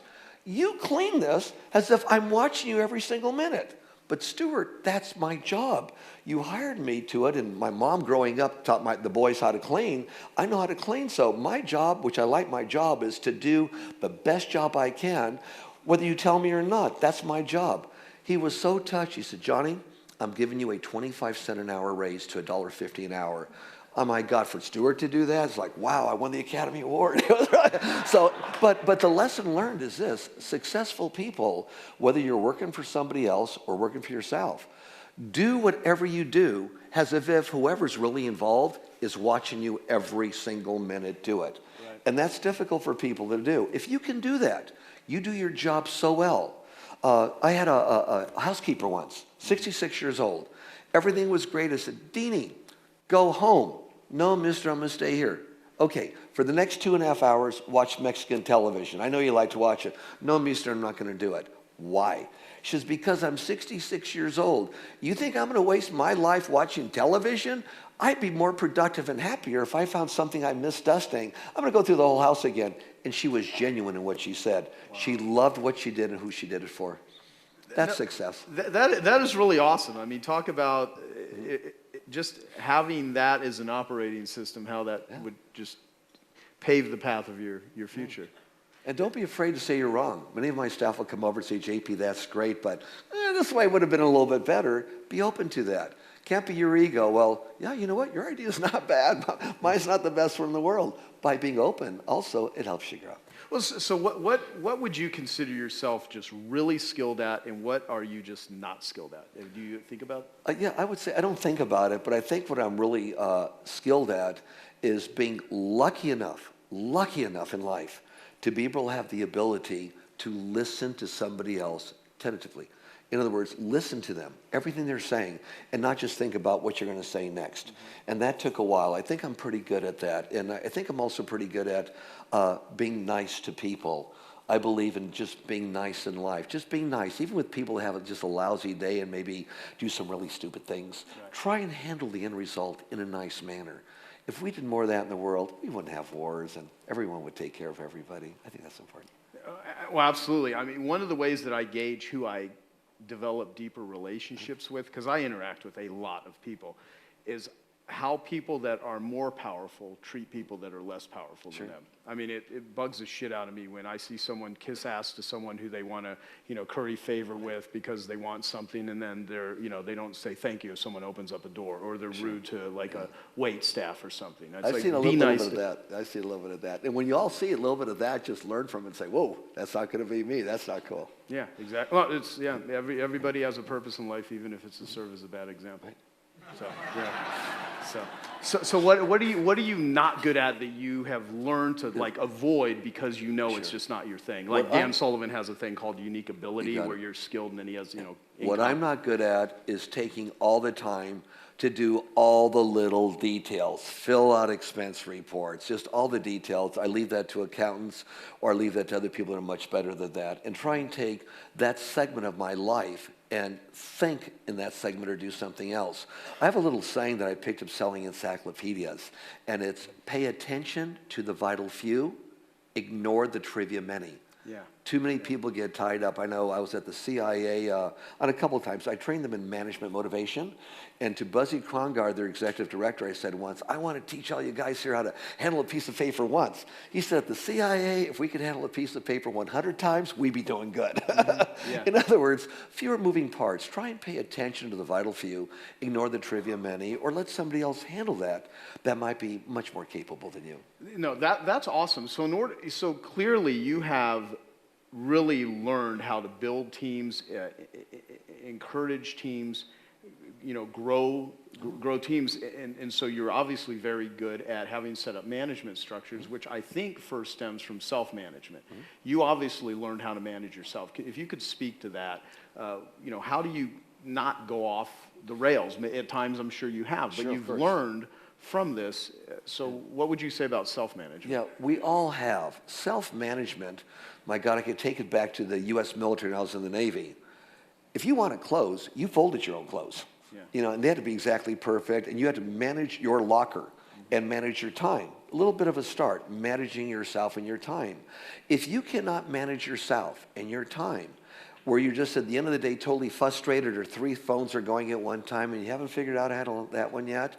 Speaker 11: You clean this as if I'm watching you every single minute. But Stuart, that's my job. You hired me to it, and my mom growing up taught the boys how to clean. I know how to clean, so my job, which I like my job, is to do the best job I can, whether you tell me or not. That's my job. He was so touched. He said, Johnny, I'm giving you a 25-cent an hour raise to $1.50 an hour. Oh my God, for Stuart to do that, it's like, wow, I won the Academy Award. So, but the lesson learned is this: successful people, whether you're working for somebody else or working for yourself, do whatever you do as if whoever's really involved is watching you every single minute do it. Right. And that's difficult for people to do. If you can do that, you do your job so well. I had a housekeeper once, 66 years old. Everything was great. I said, Deanie, go home. No, mister, I'm going to stay here. Okay, for the next 2.5 hours, watch Mexican television. I know you like to watch it. No, mister, I'm not going to do it. Why? She says, because I'm 66 years old. You think I'm going to waste my life watching television? I'd be more productive and happier if I found something I missed dusting. I'm going to go through the whole house again. And she was genuine in what she said. Wow. She loved what she did and who she did it for. That's success.
Speaker 10: That is really awesome. I mean, talk about just having that as an operating system, how that would just pave the path of your future.
Speaker 11: And don't be afraid to say you're wrong. Many of my staff will come over and say, JP, that's great, but this way would have been a little bit better. Be open to that. Can't be your ego. Well, yeah, you know what? Your idea is not bad. Mine's not the best one in the world. By being open, also, it helps you grow.
Speaker 10: Well, so what would you consider yourself just really skilled at, and what are you just not skilled at? Do you think about it?
Speaker 11: Yeah, I would say I don't think about it, but I think what I'm really skilled at is being lucky enough in life to be able to have the ability to listen to somebody else tentatively. In other words, listen to them, everything they're saying, and not just think about what you're going to say next. Mm-hmm. And that took a while. I think I'm pretty good at that. And I think I'm also pretty good at being nice to people. I believe in just being nice in life. Just being nice, even with people who have just a lousy day and maybe do some really stupid things. Right. Try and handle the end result in a nice manner. If we did more of that in the world, we wouldn't have wars and everyone would take care of everybody. I think that's important.
Speaker 10: Well, absolutely. I mean, one of the ways that I gauge who I develop deeper relationships with, because I interact with a lot of people, is how people that are more powerful treat people that are less powerful than them. I mean, it bugs the shit out of me when I see someone kiss ass to someone who they want to, curry favor with because they want something, and then they don't say thank you if someone opens up a door, or they're rude to like a wait staff or something.
Speaker 11: I've seen a little bit of that. I see a little bit of that. And when you all see a little bit of that, just learn from it and say, whoa, that's not going to be me. That's not cool.
Speaker 10: Yeah, exactly. Well, everybody has a purpose in life, even if it's to serve as a bad example. Right. So, yeah. So what are you not good at that you have learned to avoid because it's just not your thing? Like Dan Sullivan has a thing called unique ability where you're skilled and then he has
Speaker 11: What I'm not good at is taking all the time to do all the little details, fill out expense reports, just all the details. I leave that to accountants or I leave that to other people that are much better than that, and try and take that segment of my life and think in that segment or do something else. I have a little saying that I picked up selling encyclopedias, and it's pay attention to the vital few, ignore the trivia many. Yeah. Too many people get tied up. I know I was at the CIA on a couple of times. I trained them in management motivation. And to Buzzy Krongard, their executive director, I said once, I want to teach all you guys here how to handle a piece of paper once. He said, at the CIA, if we could handle a piece of paper 100 times, we'd be doing good. Mm-hmm. Yeah. In other words, fewer moving parts. Try and pay attention to the vital few. Ignore the trivia many, or let somebody else handle that. That might be much more capable than you.
Speaker 10: No, that's awesome. So clearly you have really learned how to build teams, encourage teams, grow teams, and so you're obviously very good at having set up management structures, which I think first stems from self-management. You obviously learned how to manage yourself. If you could speak to that, how do you not go off the rails? At times, I'm sure you have, but you've learned from this. So what would you say about self-management?
Speaker 11: Yeah, we all have. Self-management, my God, I could take it back to the U.S. military when I was in the Navy. If you wanted clothes, you folded your own clothes. And they had to be exactly perfect, and you had to manage your locker and manage your time. A little bit of a start, managing yourself and your time. If you cannot manage yourself and your time, where you're just at the end of the day totally frustrated, or 3 phones are going at one time and you haven't figured out how to handle that one yet,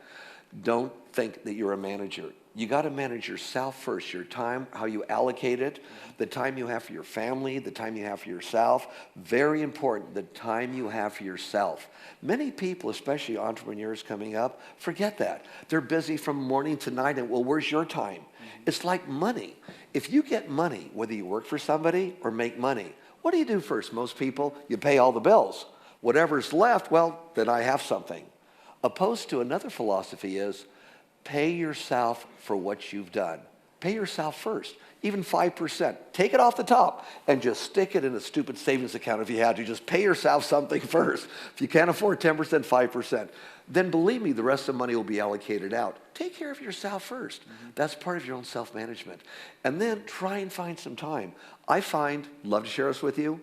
Speaker 11: don't think that you're a manager. You got to manage yourself first, your time, how you allocate it, the time you have for your family, the time you have for yourself. Very important, the time you have for yourself. Many people, especially entrepreneurs coming up, forget that. They're busy from morning to night, and well, where's your time? It's like money. If you get money, whether you work for somebody or make money, what do you do first? Most people, you pay all the bills. Whatever's left, well, then I have something. Opposed to another philosophy is, pay yourself for what you've done. Pay yourself first, even 5%. Take it off the top and just stick it in a stupid savings account if you have to. Just pay yourself something first. If you can't afford 10%, 5%. Then believe me, the rest of the money will be allocated out. Take care of yourself first. That's part of your own self-management. And then try and find some time. I find, love to share this with you,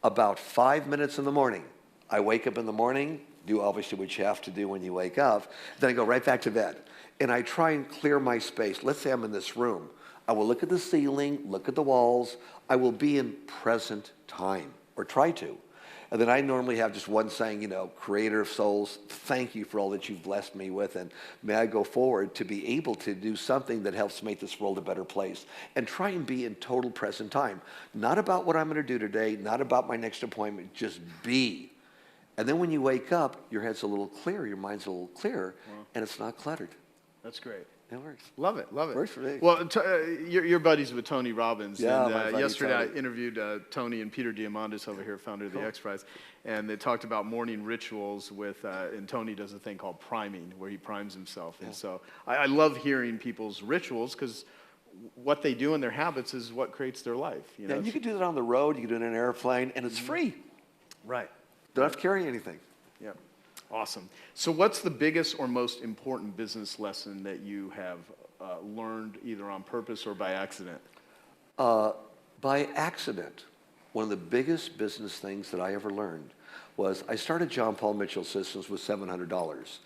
Speaker 11: about 5 minutes in the morning. I wake up in the morning, do obviously what you have to do when you wake up, then I go right back to bed. And I try and clear my space. Let's say I'm in this room. I will look at the ceiling, look at the walls. I will be in present time, or try to. And then I normally have just one saying, Creator of souls, thank you for all that you've blessed me with, and may I go forward to be able to do something that helps make this world a better place. And try and be in total present time. Not about what I'm going to do today, not about my next appointment, just be. And then when you wake up, your head's a little clearer, your mind's a little clearer, and it's not cluttered.
Speaker 10: That's great.
Speaker 11: It works.
Speaker 10: Love it, love it.
Speaker 11: Works for me.
Speaker 10: Well, you're buddies with Tony Robbins.
Speaker 11: Yeah,
Speaker 10: and
Speaker 11: my buddy
Speaker 10: yesterday
Speaker 11: Tony.
Speaker 10: I interviewed Tony and Peter Diamandis over here, founder of the X Prize, and they talked about morning rituals with, and Tony does a thing called priming, where he primes himself. And so I love hearing people's rituals, because what they do in their habits is what creates their life.
Speaker 11: Yeah, you can do that on the road, you can do it in an airplane, and it's free.
Speaker 10: Right.
Speaker 11: Don't have to carry anything.
Speaker 10: Yeah. Awesome. So what's the biggest or most important business lesson that you have learned either on purpose or by accident?
Speaker 11: By accident, one of the biggest business things that I ever learned was I started John Paul Mitchell Systems with $700.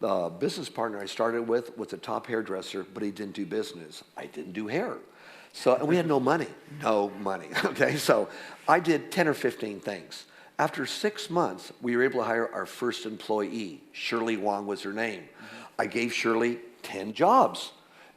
Speaker 11: The business partner I started with was a top hairdresser, but he didn't do business. I didn't do hair. So, and we had no money. No money, okay? So I did 10 or 15 things. After 6 months, we were able to hire our first employee. Shirley Wong was her name. I gave Shirley 10 jobs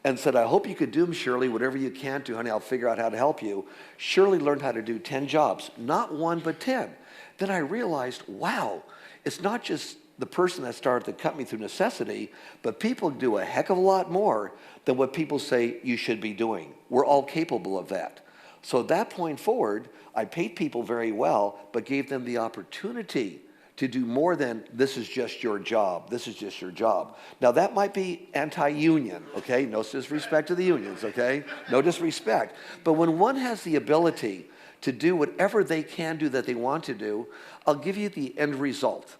Speaker 11: and said, I hope you could do them, Shirley. Whatever you can't do, honey, I'll figure out how to help you. Shirley learned how to do 10 jobs, not 1, but 10. Then I realized, wow, it's not just the person that started the company through necessity, but people do a heck of a lot more than what people say you should be doing. We're all capable of that. So at that point forward, I paid people very well, but gave them the opportunity to do more than this is just your job. This is just your job. Now that might be anti-union, okay? No disrespect to the unions, okay? No disrespect. But when one has the ability to do whatever they can do that they want to do, I'll give you the end result.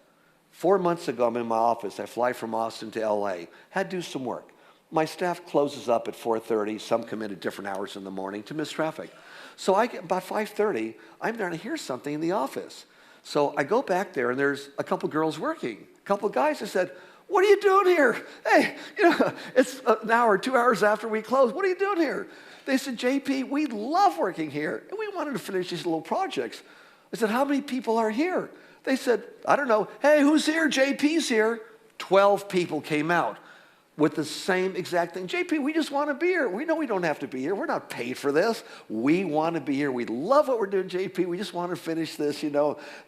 Speaker 11: 4 months ago, I'm in my office. I fly from Austin to LA. Had to do some work. My staff closes up at 4:30. Some come in at different hours in the morning to miss traffic. So I get, by 5:30, I'm there to hear something in the office. So I go back there, and there's a couple girls working. A couple guys. I said, what are you doing here? Hey, it's an hour, 2 hours after we close. What are you doing here? They said, JP, we love working here, and we wanted to finish these little projects. I said, how many people are here? They said, I don't know. Hey, who's here? JP's here. 12 people came out with the same exact thing. JP, we just want to be here. We know we don't have to be here. We're not paid for this. We want to be here. We love what we're doing, JP. We just want to finish this, They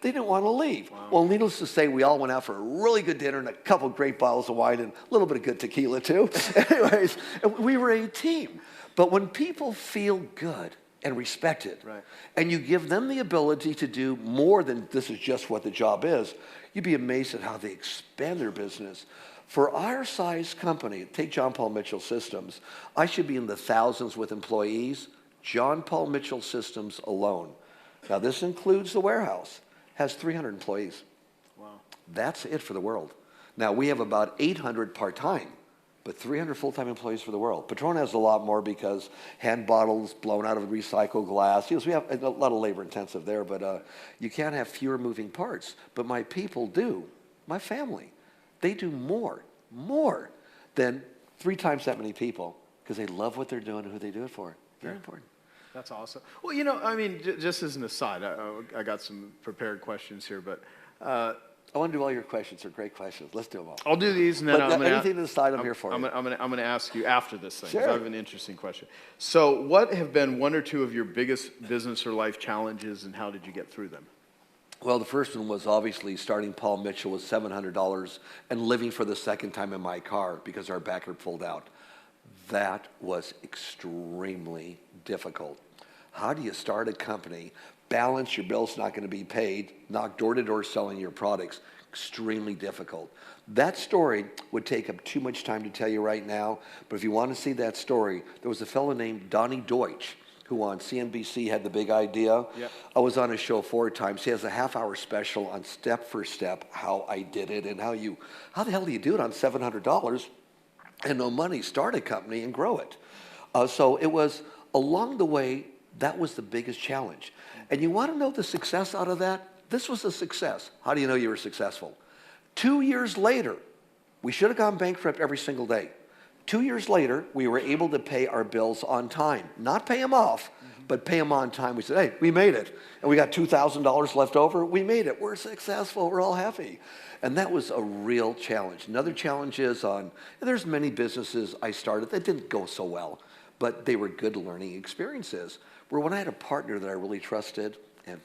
Speaker 11: didn't want to leave. Wow. Well, needless to say, we all went out for a really good dinner and a couple great bottles of wine and a little bit of good tequila, too. Anyways, we were a team. But when people feel good and respected.
Speaker 5: Right.
Speaker 11: And you give them the ability to do more than this is just what the job is, you'd be amazed at how they expand their business. For our size company, take John Paul Mitchell Systems, I should be in the thousands with employees. John Paul Mitchell Systems alone. Now this includes the warehouse, has 300 employees.
Speaker 5: Wow.
Speaker 11: That's it for the world. Now we have about 800 part-time, but 300 full-time employees for the world. Patron has a lot more because hand bottles blown out of recycled glass. You know, so we have a lot of labor intensive there, but you can't have fewer moving parts. But my people do, my family, they do more than 3 times that many people because they love what they're doing and who they do it for. Very important.
Speaker 10: That's awesome. Well, you know, I mean, just as an aside, I got some prepared questions here, but
Speaker 11: I want to do all your questions. They're great questions. Let's do them all.
Speaker 10: I'll do these, and then
Speaker 11: But
Speaker 10: I'm going
Speaker 11: anything to the side, I'm here for you.
Speaker 10: I'm going to ask you after this thing. 'Cause
Speaker 11: Sure.
Speaker 10: I have an interesting question. So, what have been 1 or 2 of your biggest business or life challenges, and how did you get through them?
Speaker 11: Well, the first one was obviously starting Paul Mitchell with $700 and living for the second time in my car because our backer pulled out. That was extremely difficult. How do you start a company, balance your bills not going to be paid, knock door to door selling your products? Extremely difficult. That story would take up too much time to tell you right now, but if you want to see that story, there was a fellow named Donnie Deutsch who on CNBC had the big idea.
Speaker 10: Yep.
Speaker 11: I was on his show 4 times. He has a half-hour special on step for step how I did it and how the hell do you do it on $700 and no money, start a company and grow it. So it was along the way, that was the biggest challenge. And you want to know the success out of that? This was a success. How do you know you were successful? 2 years later, we should have gone bankrupt every single day. 2 years later, we were able to pay our bills on time. Not pay them off, but pay them on time. We said, hey, we made it. And we got $2,000 left over. We made it. We're successful. We're all happy. And that was a real challenge. Another challenge is there's many businesses I started that didn't go so well, but they were good learning experiences. Where when I had a partner that I really trusted, and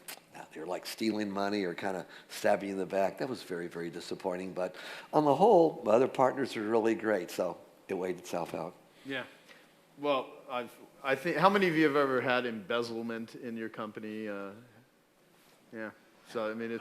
Speaker 11: they were like stealing money or kind of stabbing you in the back, that was very, very disappointing. But on the whole, my other partners were really great, so it weighed itself out.
Speaker 10: Yeah. Well, I think, how many of you have ever had embezzlement in your company? Yeah. So, I mean,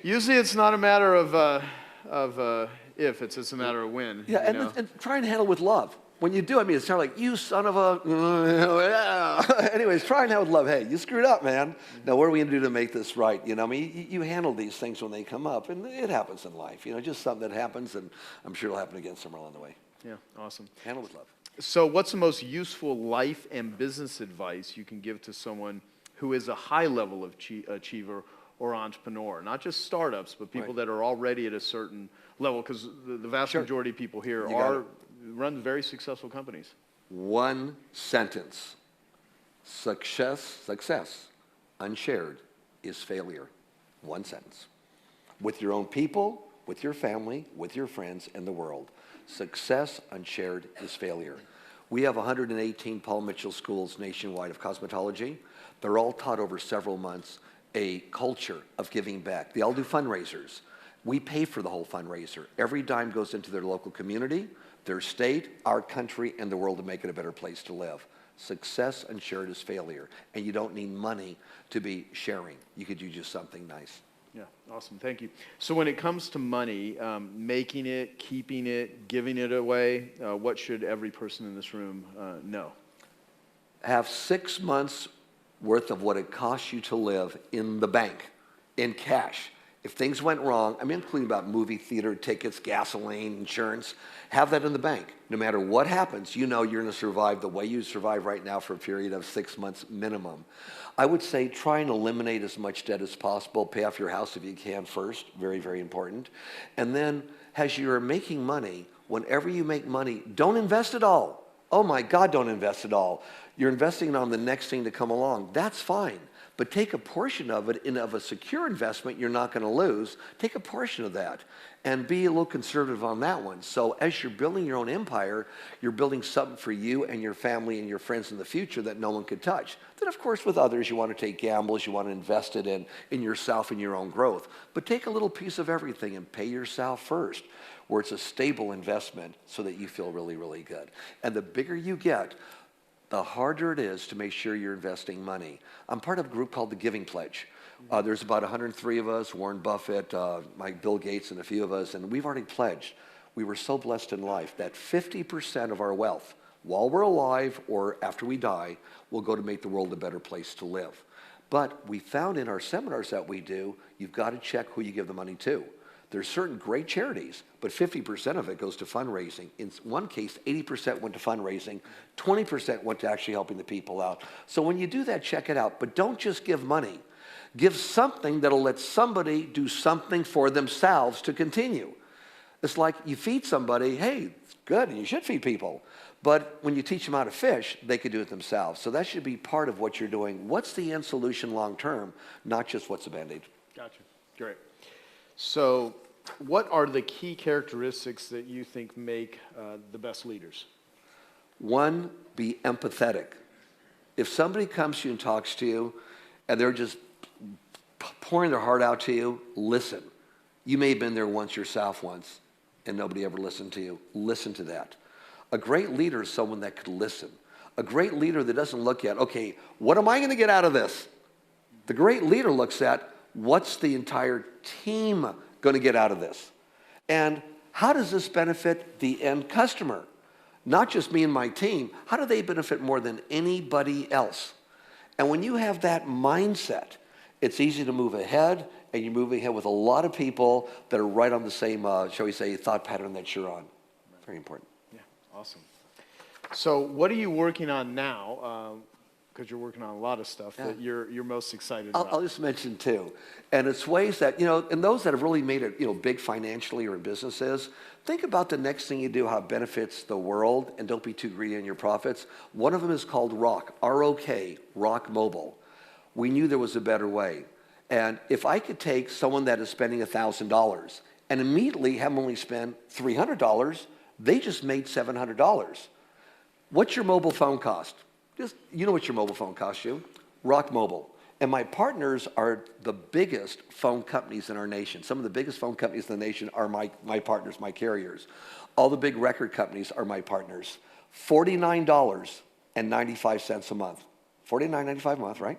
Speaker 10: usually it's not a matter of if, it's just a matter of when.
Speaker 11: Yeah, and try and handle it with love. When you do, I mean, it's kind of like, you son of a, anyways, try and handle it with love. Hey, you screwed up, man. Now, what are we going to do to make this right? You know, I mean, you handle these things when they come up, and it happens in life. You know, just something that happens, and I'm sure it'll happen again somewhere along the way.
Speaker 10: Yeah, awesome.
Speaker 11: Handle with love.
Speaker 10: So what's the most useful life and business advice you can give to someone who is a high-level achiever or entrepreneur? Not just startups, but people that are already at a certain level, because the vast majority of people here run very successful companies.
Speaker 11: One sentence. Success unshared is failure. One sentence. With your own people, with your family, with your friends, and the world. Success unshared is failure. We have 118 Paul Mitchell schools nationwide of cosmetology. They're all taught over several months a culture of giving back. They all do fundraisers. We pay for the whole fundraiser. Every dime goes into their local community, their state, our country, and the world to make it a better place to live. Success unshared is failure. And you don't need money to be sharing. You could do just something nice.
Speaker 10: Yeah, awesome. Thank you. So when it comes to money, making it, keeping it, giving it away, what should every person in this room know?
Speaker 11: Have 6 months worth of what it costs you to live in the bank, in cash. If things went wrong, I'm including about movie theater tickets, gasoline, insurance, have that in the bank. No matter what happens, you know you're going to survive the way you survive right now for a period of 6 months minimum. I would say try and eliminate as much debt as possible. Pay off your house if you can first. Very, very important. And then as you're making money, whenever you make money, don't invest it all. Oh my God, don't invest it all. You're investing on the next thing to come along. That's fine. But take a portion of it of a secure investment you're not going to lose. Take a portion of that and be a little conservative on that one. So as you're building your own empire, you're building something for you and your family and your friends in the future that no one could touch. Then, of course, with others, you want to take gambles. You want to invest it in yourself and your own growth. But take a little piece of everything and pay yourself first, where it's a stable investment so that you feel really, really good. And the bigger you get, the harder it is to make sure you're investing money. I'm part of a group called the Giving Pledge. There's about 103 of us, Warren Buffett, Bill Gates, and a few of us, and we've already pledged. We were so blessed in life that 50% of our wealth, while we're alive or after we die, will go to make the world a better place to live. But we found in our seminars that we do, you've got to check who you give the money to. There's certain great charities, but 50% of it goes to fundraising. In one case, 80% went to fundraising, 20% went to actually helping the people out. So when you do that, check it out. But don't just give money. Give something that'll let somebody do something for themselves to continue. It's like you feed somebody, hey, it's good, and you should feed people. But when you teach them how to fish, they could do it themselves. So that should be part of what you're doing. What's the end solution long term, not just what's the Band-Aid?
Speaker 5: Gotcha. Great. So what are the key characteristics that you think make the best leaders?
Speaker 11: One, be empathetic. If somebody comes to you and talks to you, and they're just pouring their heart out to you, listen. You may have been there once yourself once, and nobody ever listened to you. Listen to that. A great leader is someone that could listen. A great leader that doesn't look at, okay, what am I going to get out of this? The great leader looks at, what's the entire team going to get out of this? And how does this benefit the end customer? Not just me and my team. How do they benefit more than anybody else? And when you have that mindset, it's easy to move ahead, and you're moving ahead with a lot of people that are right on the same, shall we say, thought pattern that you're on. Very important.
Speaker 5: Yeah, awesome. So what are you working on now? Because you're working on a lot of stuff that you're most excited about.
Speaker 11: I'll just mention two. And it's ways that, and those that have really made it, big financially or in businesses, think about the next thing you do, how it benefits the world, and don't be too greedy in your profits. One of them is called ROC, R-O-K, ROC Mobile. We knew there was a better way. And if I could take someone that is spending $1,000 and immediately have them only spend $300, they just made $700. What's your mobile phone cost? You know what your mobile phone costs you. ROC Mobile. And my partners are the biggest phone companies in our nation. Some of the biggest phone companies in the nation are my partners, my carriers. All the big record companies are my partners. $49.95 a month. $49.95 a month, right?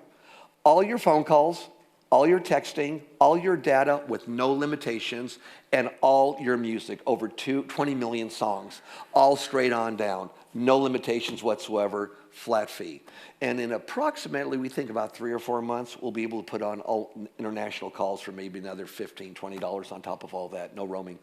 Speaker 11: All your phone calls, all your texting, all your data with no limitations, and all your music, over 20 million songs, all straight on down. No limitations whatsoever, flat fee. And in approximately, we think about 3 or 4 months, we'll be able to put on all international calls for maybe another $15, $20 on top of all that, no roaming.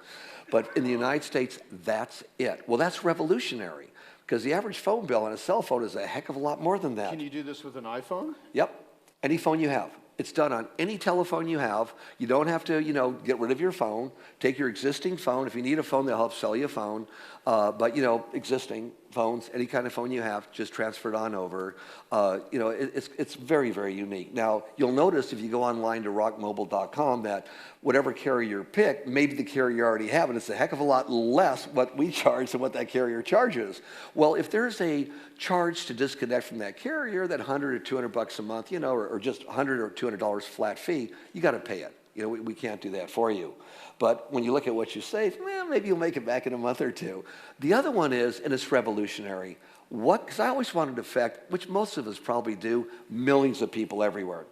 Speaker 11: But in the United States, that's it. Well, that's revolutionary, because the average phone bill on a cell phone is a heck of a lot more than that.
Speaker 5: Can you do this with an iPhone?
Speaker 11: Yep, any phone you have. It's done on any telephone you have. You don't have to, get rid of your phone. Take your existing phone. If you need a phone, they'll help sell you a phone. But, existing phones, any kind of phone you have, just transfer it on over. It's very, very unique. Now, you'll notice if you go online to rockmobile.com that whatever carrier you pick, maybe the carrier you already have, and it's a heck of a lot less what we charge than what that carrier charges. Well, if there's a charge to disconnect from that carrier, that $100 or $200 a month, or just $100 or $200 flat fee, you got to pay it. We can't do that for you. But when you look at what you save, maybe you'll make it back in a month or two. The other one is, and it's revolutionary, because I always wanted to affect, which most of us probably do, millions of people everywhere.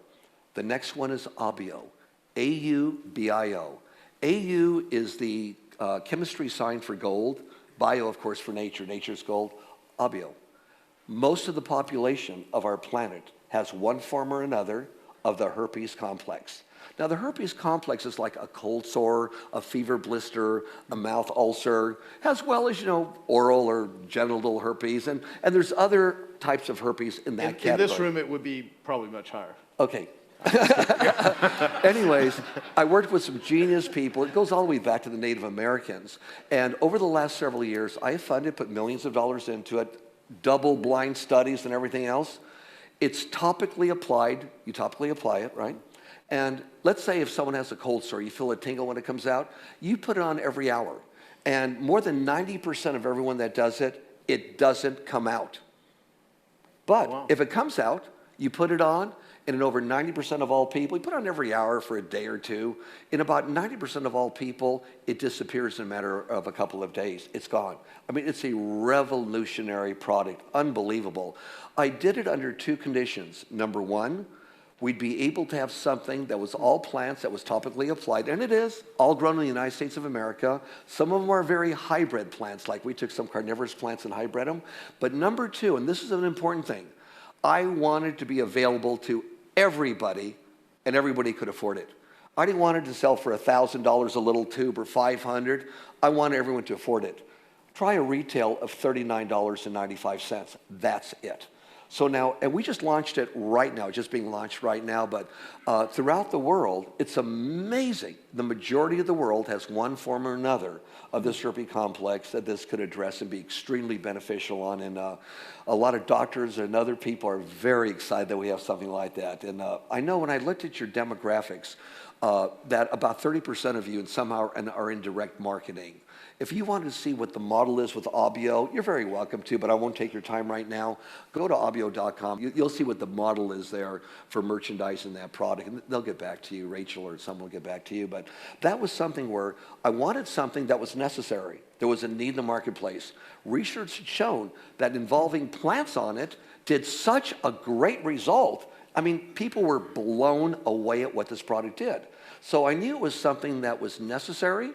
Speaker 11: The next one is AUBIO, A-U-B-I-O. AU is the chemistry sign for gold, bio, of course, for nature. Nature's gold, AUBIO. Most of the population of our planet has one form or another of the herpes complex. Now, the herpes complex is like a cold sore, a fever blister, a mouth ulcer, as well as, oral or genital herpes. And there's other types of herpes in that category.
Speaker 5: In this room, it would be probably much higher.
Speaker 11: Okay. Anyways, I worked with some genius people. It goes all the way back to the Native Americans. And over the last several years, I funded, put millions of dollars into it, double-blind studies and everything else. It's topically applied. You topically apply it, right? And let's say if someone has a cold sore, you feel a tingle when it comes out, you put it on every hour. And more than 90% of everyone that does it, it doesn't come out. But if it comes out, you put it on, And in over 90% of all people, we put on every hour for a day or two. In about 90% of all people, it disappears in a matter of a couple of days. It's gone. I mean, it's a revolutionary product, unbelievable. I did it under two conditions. Number one, we'd be able to have something that was all plants, that was topically applied, and it is, all grown in the United States of America. Some of them are very hybrid plants, like we took some carnivorous plants and hybrid them. But number two, and this is an important thing, I wanted to be available to everybody, and everybody could afford it. I didn't want it to sell for $1,000 a little tube or $500. I wanted everyone to afford it. Try a retail of $39.95. That's it. So now, and we just launched it right now, just being launched right now, but throughout the world, it's amazing. The majority of the world has one form or another of this herpes complex that this could address and be extremely beneficial on. And a lot of doctors and other people are very excited that we have something like that. And I know when I looked at your demographics, that about 30% of you somehow are in direct marketing. If you want to see what the model is with Abio, you're very welcome to, but I won't take your time right now. Go to abio.com. You'll see what the model is there for merchandising that product, and they'll get back to you. Rachel or someone will get back to you. But that was something where I wanted something that was necessary. There was a need in the marketplace. Research had shown that involving plants on it did such a great result. I mean, people were blown away at what this product did. So I knew it was something that was necessary.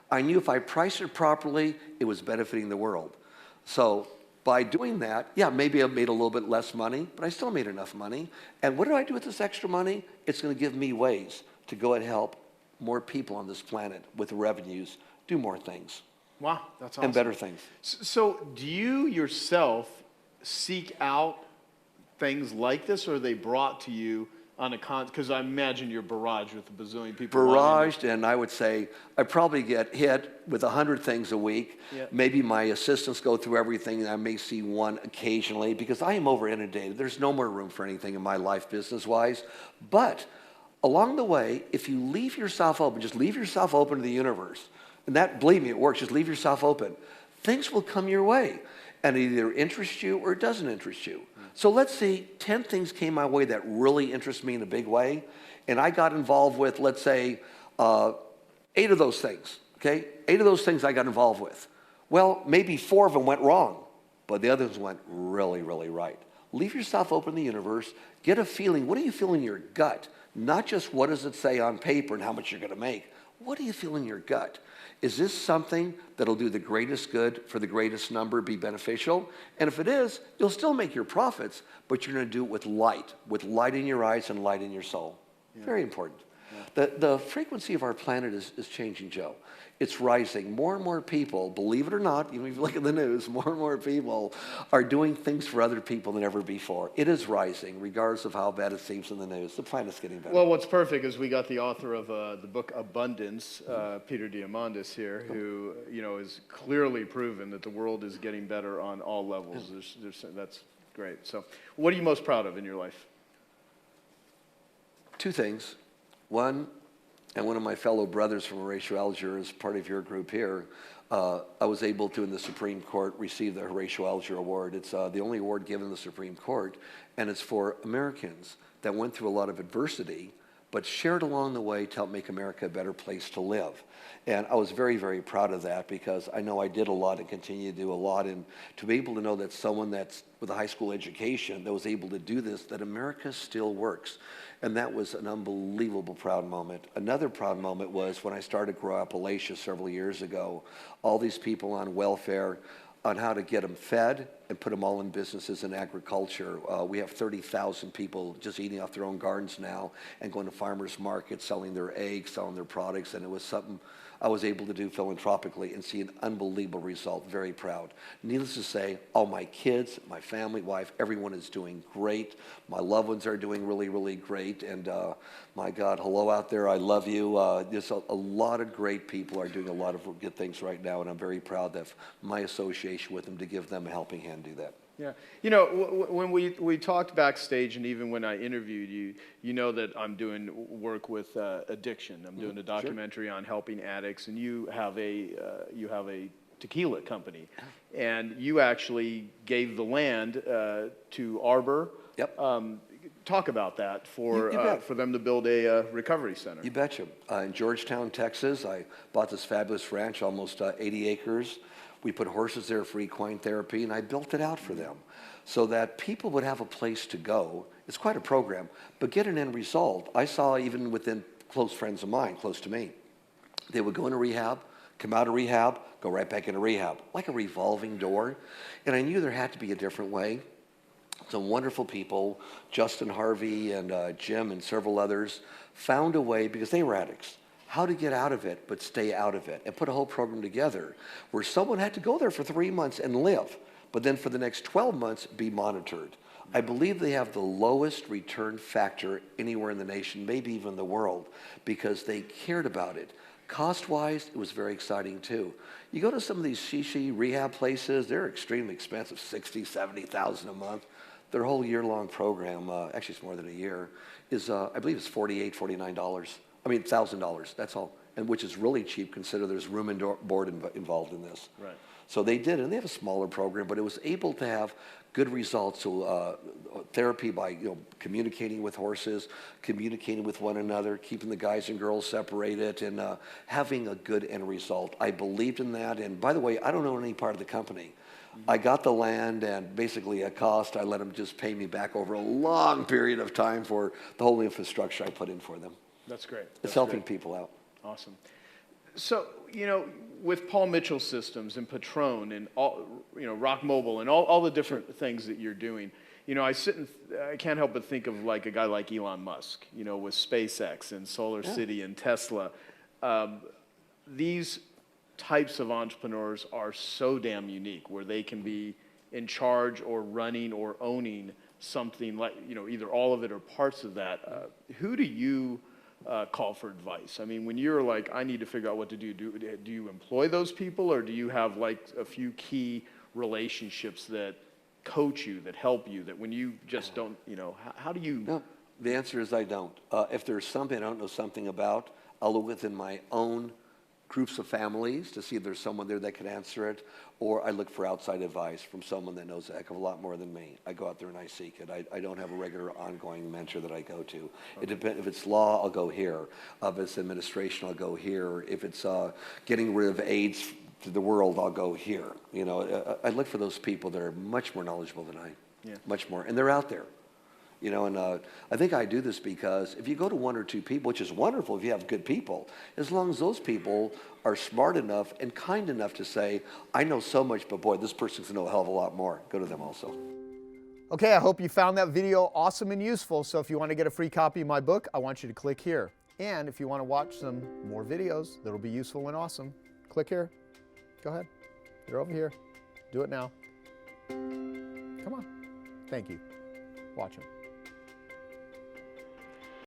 Speaker 11: I knew if I priced it properly, it was benefiting the world. So by doing that, yeah, maybe I made a little bit less money, but I still made enough money. And what do I do with this extra money? It's going to give me ways to go and help more people on this planet with revenues do more things.
Speaker 10: Wow, that's awesome.
Speaker 11: And better things.
Speaker 10: So do you yourself seek out things like this, or are they brought to you on a because I imagine you're barraged with a bazillion people.
Speaker 11: Barraged, and I would say I probably get hit with 100 things a week.
Speaker 10: Yep.
Speaker 11: Maybe my assistants go through everything, and I may see one occasionally because I am over inundated. There's no more room for anything in my life business-wise. But along the way, if you leave yourself open, just leave yourself open to the universe, and that, believe me, it works. Just leave yourself open. Things will come your way, and it either interests you or it doesn't interest you. So let's see, 10 things came my way that really interest me in a big way, and I got involved with, let's say, 8 of those things, okay? 8 of those things I got involved with. Well, maybe 4 of them went wrong, but the others went really, really right. Leave yourself open to the universe. Get a feeling. What do you feel in your gut? Not just what does it say on paper and how much you're going to make. What do you feel in your gut? Is this something that'll do the greatest good for the greatest number, be beneficial? And if it is, you'll still make your profits, but you're going to do it with light in your eyes and light in your soul. Yeah. Very important. Yeah. The frequency of our planet is changing, Joe. It's rising. More and more people, believe it or not, even if you look at the news, more and more people are doing things for other people than ever before. It is rising, regardless of how bad it seems in the news. The planet's getting better.
Speaker 10: Well, what's perfect is we got the author of the book Abundance, Peter Diamandis here, who has clearly proven that the world is getting better on all levels. That's great. So, what are you most proud of in your life?
Speaker 11: 2 things. One, and one of my fellow brothers from Horatio Alger is part of your group here. I was able to, in the Supreme Court, receive the Horatio Alger Award. It's the only award given in the Supreme Court, and it's for Americans that went through a lot of adversity, but shared along the way to help make America a better place to live. And I was very, very proud of that because I know I did a lot and continue to do a lot. And to be able to know that someone that's with a high school education that was able to do this, that America still works. And that was an unbelievable proud moment. Another proud moment was when I started Grow Appalachia several years ago. All these people on welfare, on how to get them fed and put them all in businesses in agriculture. We have 30,000 people just eating off their own gardens now and going to farmers markets, selling their eggs, selling their products, and it was something I was able to do philanthropically and see an unbelievable result. Very proud. Needless to say, all my kids, my family, wife, everyone is doing great. My loved ones are doing really, really great. And my God, hello out there. I love you. There's a lot of great people are doing a lot of good things right now, and I'm very proud of my association with them to give them a helping hand do that.
Speaker 10: Yeah. When we talked backstage, and even when I interviewed you, you know that I'm doing work with addiction. I'm doing a documentary on helping addicts, and you have a tequila company, and you actually gave the land to Arbor.
Speaker 11: Yep.
Speaker 10: talk about that
Speaker 11: You bet.
Speaker 10: for them to build a recovery center.
Speaker 11: You betcha. In Georgetown, Texas, I bought this fabulous ranch, almost 80 acres. We put horses there for equine therapy, and I built it out for them so that people would have a place to go. It's quite a program, but get an end result. I saw even within close friends of mine, close to me, they would go into rehab, come out of rehab, go right back into rehab, like a revolving door. And I knew there had to be a different way. Some wonderful people, Justin Harvey and Jim and several others, found a way, because they were addicts, how to get out of it but stay out of it, and put a whole program together where someone had to go there for 3 months and live, but then for the next 12 months be monitored. I believe they have the lowest return factor anywhere in the nation, maybe even the world, because they cared about it. Cost-wise, it was very exciting too. You go to some of these shishi rehab places, they're extremely expensive, $60,000, $70,000 a month. Their whole year-long program, actually it's more than a year, is I believe it's $48, $49. I mean, $1,000, that's all. And which is really cheap, consider there's room and board involved in this.
Speaker 10: Right.
Speaker 11: So they did, and they have a smaller program, but it was able to have good results. So therapy by communicating with horses, communicating with one another, keeping the guys and girls separated, and having a good end result. I believed in that, and by the way, I don't own any part of the company. I got the land, and basically at cost, I let them just pay me back over a long period of time for the whole infrastructure I put in for them.
Speaker 10: That's great.
Speaker 11: It's helping people out.
Speaker 10: Awesome. So, with Paul Mitchell Systems and Patron and all, Rock Mobile and all the different things that you're doing, I can't help but think of like a guy like Elon Musk, with SpaceX and Solar City and Tesla. These types of entrepreneurs are so damn unique, where they can be in charge or running or owning something like, either all of it or parts of that. Who do you call for advice? I mean, when you're like, I need to figure out what to do you employ those people, or do you have like a few key relationships that coach you, that help you, that when you just don't, how do you?
Speaker 11: No, the answer is I don't. If there's something I don't know something about, I'll look within my own groups of families to see if there's someone there that can answer it, or I look for outside advice from someone that knows a heck of a lot more than me. I go out there and I seek it. I don't have a regular ongoing mentor that I go to. Okay. It depends. If it's law, I'll go here. If it's administration, I'll go here. If it's getting rid of AIDS to the world, I'll go here. I look for those people that are much more knowledgeable than I. Yeah. Much more, and they're out there. And I think I do this because if you go to one or two people, which is wonderful if you have good people, as long as those people are smart enough and kind enough to say, I know so much, but boy, this person's going to know a hell of a lot more. Go to them also.
Speaker 3: Okay, I hope you found that video awesome and useful. So if you want to get a free copy of my book, I want you to click here. And if you want to watch some more videos that'll be useful and awesome, click here. Go ahead. They're over here. Do it now. Come on. Thank you. Watch them.